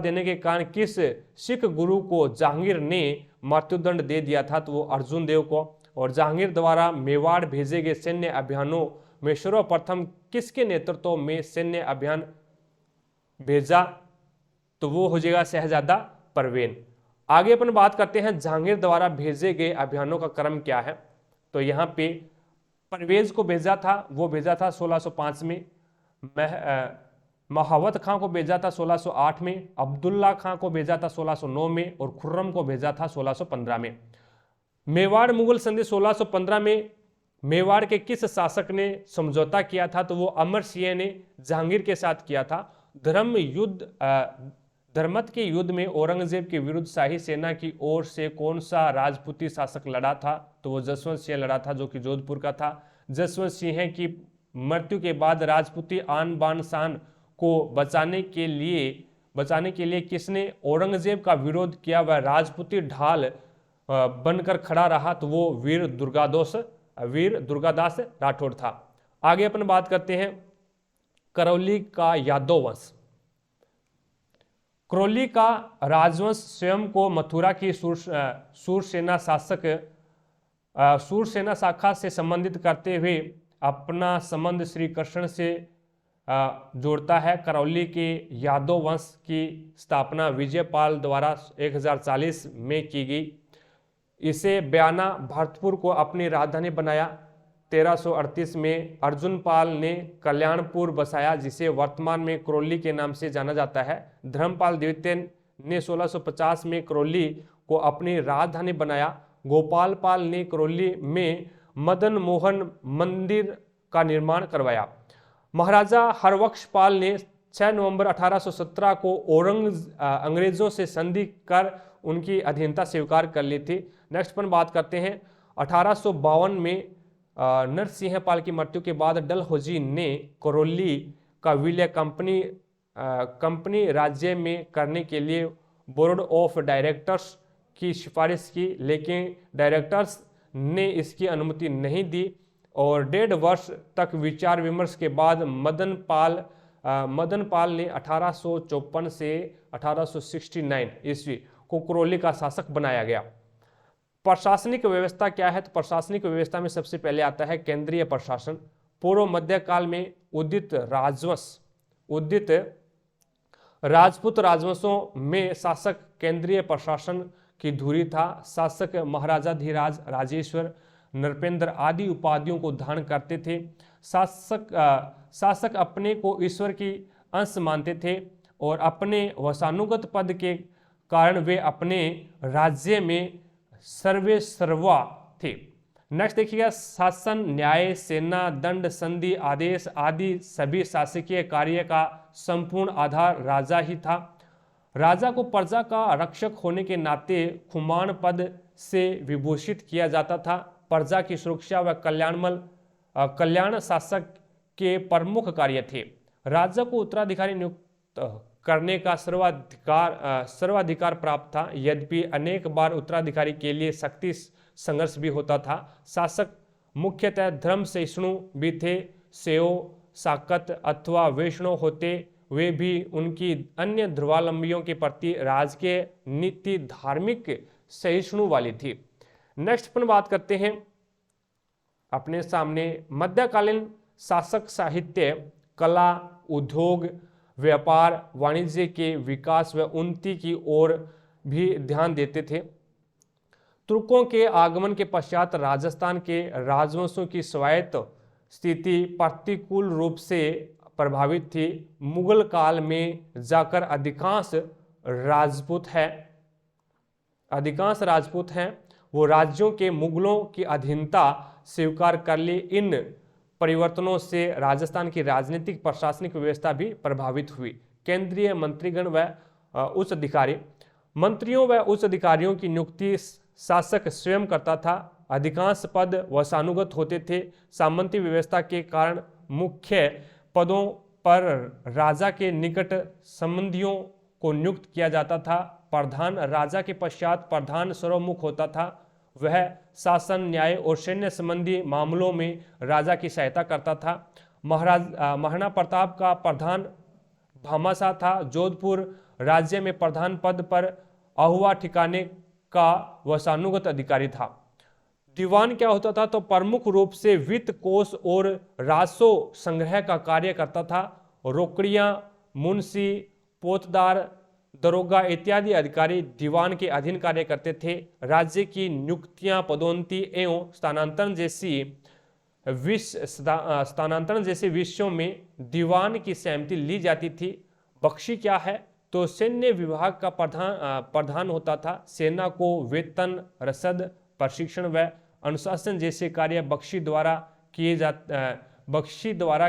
Speaker 1: देने के कारण किस सिख गुरु को जहांगीर ने मृत्युदंड दे दिया था, तो वो अर्जुन देव को। और जहांगीर द्वारा मेवाड़ भेजे गए सैन्य अभियानों में सर्वप्रथम किसके नेतृत्व में सैन्य अभियान भेजा, तो वो हो जाएगा शहजादा परवेन। आगे अपन बात करते हैं जहांगीर द्वारा भेजे गए अभियानों का क्रम क्या है, तो यहाँ पे परवेज को भेजा था, वो भेजा था 1605 में। महावत खां को भेजा था 1608 में। अब्दुल्ला खां को भेजा था 1609 में। और खुर्रम को भेजा था 1615 में। मेवाड़ मुगल संधि 1615 में मेवाड़ के किस शासक ने समझौता किया था, तो वो अमर सिंह ने जहांगीर के साथ किया था। धर्मत के युद्ध में औरंगजेब के विरुद्ध शाही सेना की ओर से कौन सा राजपूती शासक लड़ा था, तो वो जसवंत सिंह लड़ा था, जो कि जोधपुर का था। जसवंत सिंह की मृत्यु के बाद राजपूती आन बान शान को बचाने के लिए किसने औरंगजेब का विरोध किया, वह राजपूती ढाल बनकर खड़ा रहा, तो वो वीर दुर्गादास राठौड़ था। आगे अपन बात करते हैं करौली का यादव वंश। करौली का राजवंश स्वयं को मथुरा की सूरसेना शाखा से संबंधित करते हुए अपना संबंध श्री कृष्ण से जोड़ता है। करौली के यादव वंश की स्थापना विजयपाल द्वारा 1040 में की गई। इसे बयाना भरतपुर को अपनी राजधानी बनाया। 1338 में अर्जुन पाल ने कल्याणपुर बसाया, जिसे वर्तमान में करौली के नाम से जाना जाता है। धर्मपाल द्वितीय ने 1650 में करौली को अपनी राजधानी बनाया। गोपाल पाल ने करौली में मदन मोहन मंदिर का निर्माण करवाया। महाराजा हरबख्श पाल ने 6 नवंबर 1817 को अंग्रेजों से संधि कर उनकी अधीनता स्वीकार कर ली थी। नेक्स्ट पर बात करते हैं 1852 में नरसिंह पाल की मृत्यु के बाद डलहौजी ने करौली का विलय कंपनी राज्य में करने के लिए बोर्ड ऑफ डायरेक्टर्स की सिफारिश की, लेकिन डायरेक्टर्स ने इसकी अनुमति नहीं दी और 1.5 वर्ष तक विचार विमर्श के बाद मदन पाल ने 1854 से 1869 ईस्वी को करौली का शासक बनाया गया। प्रशासनिक व्यवस्था क्या है? तो प्रशासनिक व्यवस्था में सबसे पहले आता है केंद्रीय प्रशासन। पूर्व मध्यकाल में उदित राजपूत राजवंशों में शासक केंद्रीय प्रशासन की धुरी था। शासक महाराजाधिराज, राजेश्वर, नृपेंद्र आदि उपाधियों को धारण करते थे। शासक अपने को ईश्वर की अंश मानते थे और अपने वंशानुगत पद के कारण वे अपने राज्य में सर्वे सर्वा थे। नेक्स्ट देखिएगा, शासन, न्याय, सेना, दंड, संधि, आदेश आदि सभी शासकीय कार्य का संपूर्ण आधार राजा ही था। राजा को प्रजा का रक्षक होने के नाते खुमान पद से विभूषित किया जाता था। प्रजा की सुरक्षा व कल्याण शासक के प्रमुख कार्य थे। राजा को उत्तराधिकारी नियुक्त करने का सर्वाधिकार प्राप्त था, यद्यपि अनेक बार उत्तराधिकारी के लिए शक्ति संघर्ष भी होता था। शासक मुख्यतः धर्म सहिष्णु भी थे। शैव, शाक्त अथवा वैष्णव होते वे भी उनकी अन्य धर्मावलंबियों के प्रति राजकीय नीति धार्मिक सहिष्णु वाली थी। नेक्स्ट पर बात करते हैं अपने सामने मध्यकालीन शासक साहित्य, कला, उद्योग, व्यापार, वाणिज्य के विकास व उन्नति की ओर भी ध्यान देते थे। तुर्कों के आगमन के पश्चात राजस्थान के राजवंशों की स्वायत्त स्थिति प्रतिकूल रूप से प्रभावित थी। मुगल काल में जाकर अधिकांश राजपूत हैं वो राज्यों के मुगलों की अधीनता स्वीकार कर ली। इन परिवर्तनों से राजस्थान की राजनीतिक प्रशासनिक व्यवस्था भी प्रभावित हुई। केंद्रीय मंत्रीगण व उच्च अधिकारी, मंत्रियों व उच्च अधिकारियों की नियुक्ति शासक स्वयं करता था। अधिकांश पद वंशानुगत होते थे। सामंती व्यवस्था के कारण मुख्य पदों पर राजा के निकट संबंधियों को नियुक्त किया जाता था। प्रधान राजा के पश्चात प्रधान सर्वमुख होता था। वह शासन, न्याय और सैन्य संबंधी मामलों में राजा की सहायता करता था। महाराणा प्रताप का प्रधान भामाशाह था। जोधपुर राज्य में प्रधान पद पर अहुआ ठिकाने का वंशानुगत अधिकारी था। दीवान क्या होता था? तो प्रमुख रूप से वित्त कोष और राजस्व संग्रह का कार्य करता था। रोकड़ियां, मुंशी, पोतदार, दरोगा इत्यादि अधिकारी दीवान के अधीन कार्य करते थे। राज्य की नियुक्तियां, पदोन्नति एवं स्थानांतरण जैसे विषयों में दीवान की सहमति ली जाती थी। बख्शी क्या है? तो सैन्य विभाग का प्रधान होता था। सेना को वेतन, रसद, प्रशिक्षण व अनुशासन जैसे कार्य बख्शी द्वारा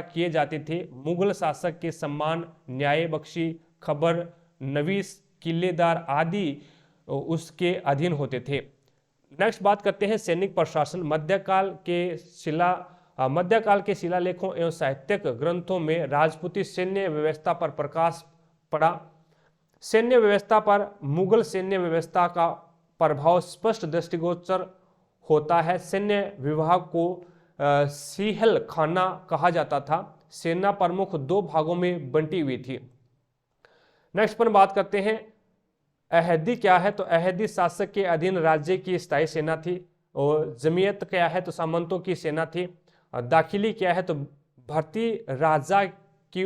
Speaker 1: किए जाते थे। मुगल शासक के सम्मान, न्याय, बख्शी, खबर, नवीस, किलेदार आदि उसके अधीन होते थे। नेक्स्ट बात करते हैं सैनिक प्रशासन। मध्यकाल के शिलालेखों एवं साहित्यिक ग्रंथों में राजपूती सैन्य व्यवस्था पर प्रकाश पड़ा। सैन्य व्यवस्था पर मुगल सैन्य व्यवस्था का प्रभाव स्पष्ट दृष्टिगोचर होता है। सैन्य विभाग को सीहल खाना कहा जाता था। सेना प्रमुख 2 भागों में बंटी हुई थी। नेक्स्ट पर बात करते हैं अहदी क्या है, तो अहदी शासक के अधीन राज्य की स्थायी सेना थी। और जमीयत क्या है, तो सामंतों की सेना थी। दाखिली क्या है, तो भर्ती राजा की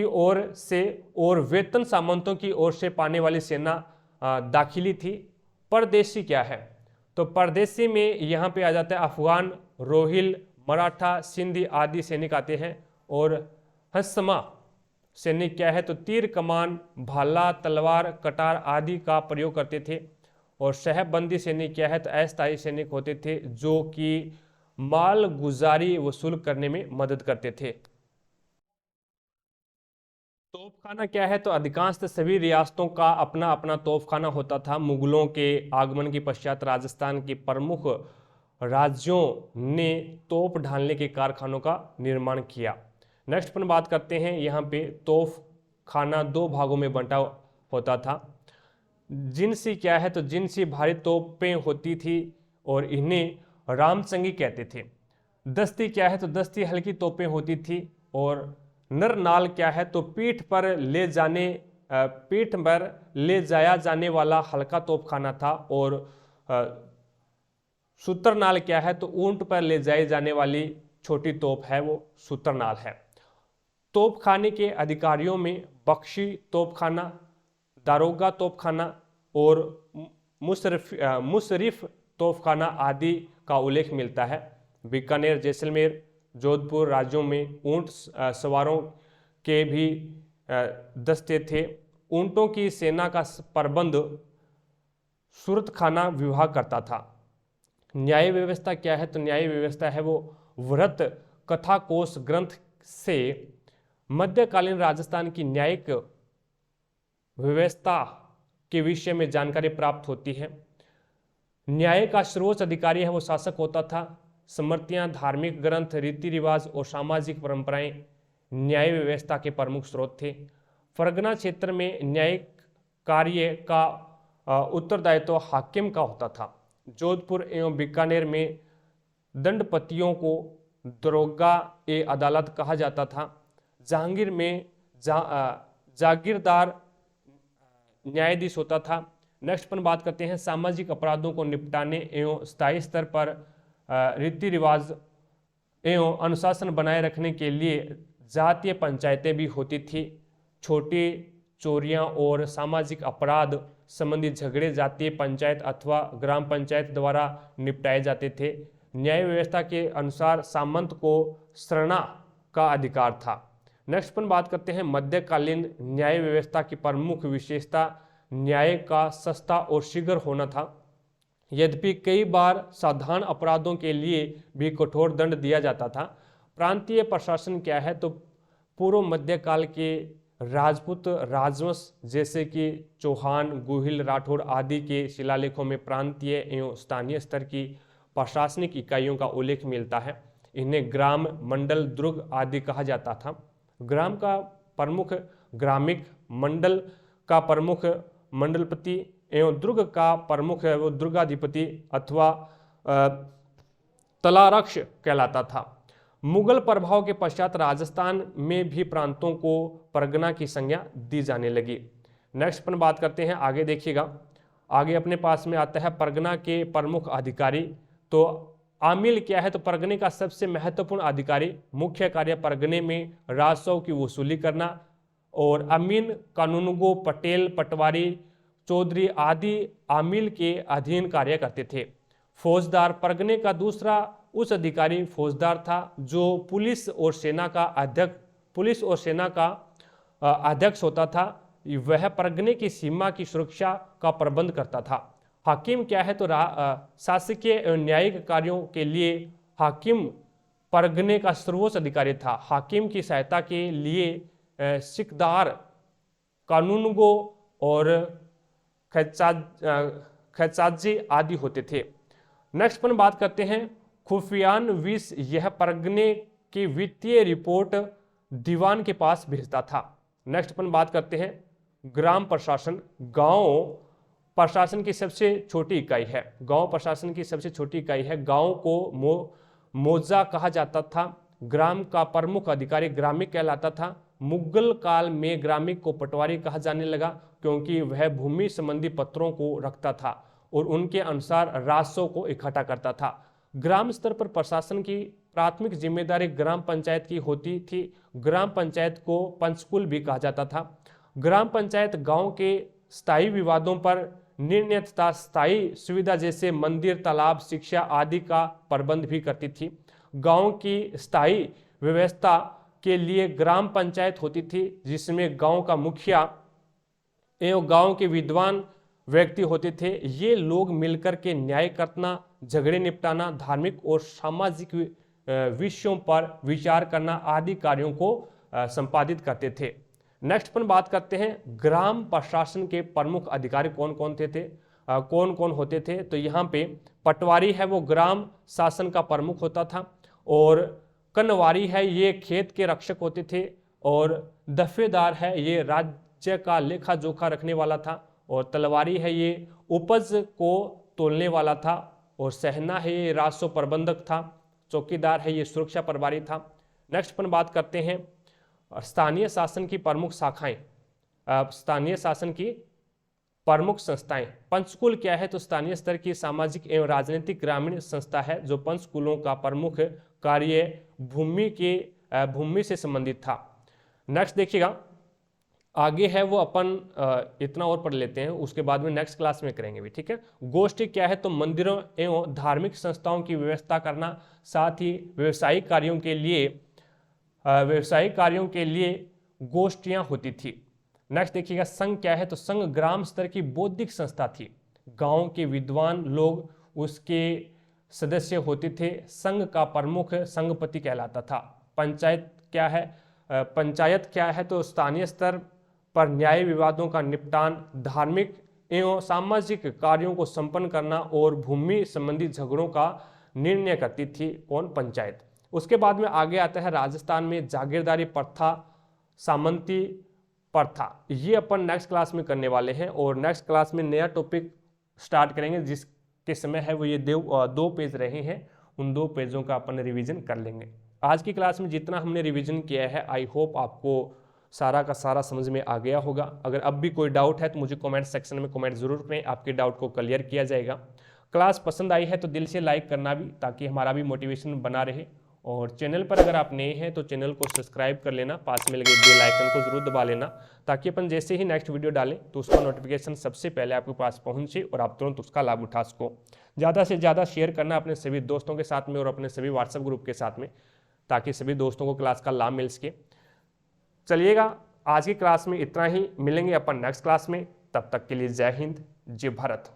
Speaker 1: ओर से और वेतन सामंतों की ओर से पाने वाली सेना दाखिली थी। परदेशी क्या है, तो परदेशी में यहाँ पे आ जाता है अफगान, रोहिल, मराठा, सिंधी आदि सैनिक आते हैं। और हंसमा सैनिक क्या है, तो तीर, कमान, भाला, तलवार, कटार आदि का प्रयोग करते थे। और शहबंदी सैनिक क्या है, तो अस्थायी सैनिक होते थे जो कि माल गुजारी वसूल करने में मदद करते थे। तोपखाना क्या है, तो अधिकांश सभी रियासतों का अपना अपना तोपखाना होता था। मुगलों के आगमन के पश्चात राजस्थान के प्रमुख राज्यों ने तोप ढालने के कारखानों का निर्माण किया। नेक्स्ट पर बात करते हैं, यहाँ पे तोप खाना दो भागों में बंटा होता था। जिनसी क्या है, तो जिनसी भारी तोपें होती थी और इन्हें रामचंगी कहते थे। दस्ती क्या है, तो दस्ती हल्की तोपें होती थी। और नरनाल क्या है, तो पीठ पर ले जाया जाने वाला हल्का तोपखाना था। और सूत्रनाल क्या है, तो ऊंट पर ले जाई जाने वाली छोटी तोप है, वो सूत्रनाल है। तोपखाने के अधिकारियों में बख्शी तोपखाना, दारोगा तोपखाना और मुशरिफ तोपखाना आदि का उल्लेख मिलता है। बीकानेर, जैसलमेर, जोधपुर राज्यों में ऊंट सवारों के भी दस्ते थे। ऊंटों की सेना का प्रबंध सूरत खाना विभाग करता था। न्याय व्यवस्था क्या है, तो न्याय व्यवस्था है वो व्रत कथा कोश ग्रंथ से मध्यकालीन राजस्थान की न्यायिक व्यवस्था के विषय में जानकारी प्राप्त होती है। न्याय का सर्वोच्च अधिकारी है वो शासक होता था। स्मृतियां, धार्मिक ग्रंथ, रीति रिवाज और सामाजिक परंपराएं न्याय व्यवस्था के प्रमुख स्रोत थे। फरगना क्षेत्र में न्यायिक कार्य का उत्तरदायित्व हाकिम का होता था। जोधपुर एवं बीकानेर में दंडपतियों को दरोगा ए अदालत कहा जाता था। जहांगीर में जागीरदार न्यायाधीश होता था। नेक्स्ट पर बात करते हैं सामाजिक अपराधों को निपटाने एवं स्थायी स्तर पर रीति रिवाज एवं अनुशासन बनाए रखने के लिए जातीय पंचायतें भी होती थी। छोटी चोरियां और सामाजिक अपराध संबंधी झगड़े जातीय पंचायत अथवा ग्राम पंचायत द्वारा निपटाए जाते थे। न्याय व्यवस्था के अनुसार सामंत को शरणा का अधिकार था। नेक्स्ट पर बात करते हैं मध्यकालीन न्याय व्यवस्था की प्रमुख विशेषता न्याय का सस्ता और शीघ्र होना था। यद्यपि कई बार साधारण अपराधों के लिए भी कठोर दंड दिया जाता था। प्रांतीय प्रशासन क्या है, तो पूर्व मध्यकाल के राजपूत राजवंश जैसे कि चौहान, गुहिल, राठौड़ आदि के शिलालेखों में प्रांतीय एवं स्थानीय स्तर की प्रशासनिक इकाइयों का उल्लेख मिलता है। इन्हें ग्राम, मंडल, दुर्ग आदि कहा जाता था। ग्राम का प्रमुख ग्रामिक, मंडल का प्रमुख मंडलपति एवं दुर्ग का प्रमुख है वो दुर्गाधिपति अथवा तलारक्ष कहलाता था। मुगल प्रभाव के पश्चात राजस्थान में भी प्रांतों को परगना की संज्ञा दी जाने लगी। नेक्स्ट पर बात करते हैं, आगे देखिएगा। आगे अपने पास में आता है परगना के प्रमुख अधिकारी। तो आमिल क्या है, तो परगने का सबसे महत्वपूर्ण अधिकारी। मुख्य कार्य परगने में राजस्व की वसूली करना। और अमीन, कानूनगो, पटेल, पटवारी, चौधरी आदि आमिल के अधीन कार्य करते थे। फौजदार परगने का दूसरा उच्च अधिकारी फौजदार था, जो पुलिस और सेना का अध्यक्ष होता था। वह परगने की सीमा की सुरक्षा का प्रबंध करता था। हाकिम क्या है, तो शासकीय एवं न्यायिक कार्यों के लिए हाकिम परगने का सर्वोच्च अधिकारी था। हाकिम की सहायता के लिए सिकदार, कानूनगो और खैचाजी आदि होते थे। नेक्स्ट पर बात करते हैं खुफियान विस। यह परगने की वित्तीय रिपोर्ट दीवान के पास भेजता था। नेक्स्ट पर बात करते हैं ग्राम प्रशासन। गांव प्रशासन की सबसे छोटी इकाई है। गांव प्रशासन की सबसे छोटी इकाई है। गांव को मौजा कहा जाता था। ग्राम का प्रमुख अधिकारी ग्रामिक कहलाता था। मुगल काल में ग्रामिक को पटवारी कहा जाने लगा, क्योंकि वह भूमि संबंधी पत्रों को रखता था और उनके अनुसार राजस्व को इकट्ठा करता था। ग्राम स्तर पर प्रशासन की प्राथमिक जिम्मेदारी ग्राम पंचायत की होती थी। ग्राम पंचायत को पंचकुल भी कहा जाता था। ग्राम पंचायत गांव के स्थायी विवादों पर निर्णय तथा स्थायी सुविधा जैसे मंदिर, तालाब, शिक्षा आदि का प्रबंध भी करती थी। गांव की स्थायी व्यवस्था के लिए ग्राम पंचायत होती थी, जिसमें गांव का मुखिया एवं गांव के विद्वान व्यक्ति होते थे। ये लोग मिलकर के न्याय करना, झगड़े निपटाना, धार्मिक और सामाजिक विषयों पर विचार करना आदि कार्यों को संपादित करते थे। नेक्स्ट पर बात करते हैं ग्राम प्रशासन के प्रमुख अधिकारी कौन कौन होते थे। तो यहाँ पे पटवारी है वो ग्राम शासन का प्रमुख होता था, और कनवारी है ये खेत के रक्षक होते थे, और दफेदार है ये राज्य का लेखा जोखा रखने वाला था, और तलवारी है ये उपज को तोलने वाला था, और सहना है ये राजस्व प्रबंधक था, चौकीदार है ये सुरक्षा प्रभारी था। नेक्स्ट पर बात करते हैं स्थानीय शासन की प्रमुख शाखाएं, स्थानीय शासन की प्रमुख संस्थाएं। पंचकुल क्या है? तो स्थानीय स्तर की सामाजिक एवं राजनीतिक ग्रामीण संस्था है, जो पंचकुलों का प्रमुख कार्य भूमि से संबंधित था। नेक्स्ट देखिएगा, आगे है वो अपन इतना और पढ़ लेते हैं, उसके बाद में नेक्स्ट क्लास में करेंगे भी, ठीक है। गोष्ठी क्या है? तो मंदिरों एवं धार्मिक संस्थाओं की व्यवस्था करना, साथ ही व्यवसायिक कार्यों के लिए गोष्ठियां होती थी। नेक्स्ट देखिएगा, संघ क्या है? तो संघ ग्राम स्तर की बौद्धिक संस्था थी। गांव के विद्वान लोग उसके सदस्य होते थे। संघ का प्रमुख संघपति कहलाता था। पंचायत क्या है? तो स्थानीय स्तर पर न्याय विवादों का निपटान, धार्मिक एवं सामाजिक कार्यों को संपन्न करना और भूमि संबंधी झगड़ों का निर्णय करती थी। कौन? पंचायत। उसके बाद में आगे आता है राजस्थान में जागीरदारी प्रथा, सामंती प्रथा। ये अपन नेक्स्ट क्लास में करने वाले हैं, और नेक्स्ट क्लास में नया टॉपिक स्टार्ट करेंगे, जिसके समय है वो ये 2 पेज रहे हैं। उन 2 पेजों का अपन रिवीजन कर लेंगे। आज की क्लास में जितना हमने रिवीजन किया है, आई होप आपको सारा का सारा समझ में आ गया होगा। अगर अब भी कोई डाउट है तो मुझे कमेंट सेक्शन में कमेंट जरूर करें, आपके डाउट को क्लियर किया जाएगा। क्लास पसंद आई है तो दिल से लाइक करना भी, ताकि हमारा भी मोटिवेशन बना रहे। और चैनल पर अगर आप नए हैं तो चैनल को सब्सक्राइब कर लेना, पास में लगे बेल आइकन को जरूर दबा लेना, ताकि अपन जैसे ही नेक्स्ट वीडियो डालें तो उसका नोटिफिकेशन सबसे पहले आपके पास पहुंचे और आप तुरंत उसका लाभ उठा सको। ज़्यादा से ज़्यादा शेयर करना अपने सभी दोस्तों के साथ में और अपने सभी व्हाट्सएप ग्रुप के साथ में, ताकि सभी दोस्तों को क्लास का लाभ मिल सके। चलिएगा, आज की क्लास में इतना ही, मिलेंगे अपन नेक्स्ट क्लास में। तब तक के लिए जय हिंद, जय भारत।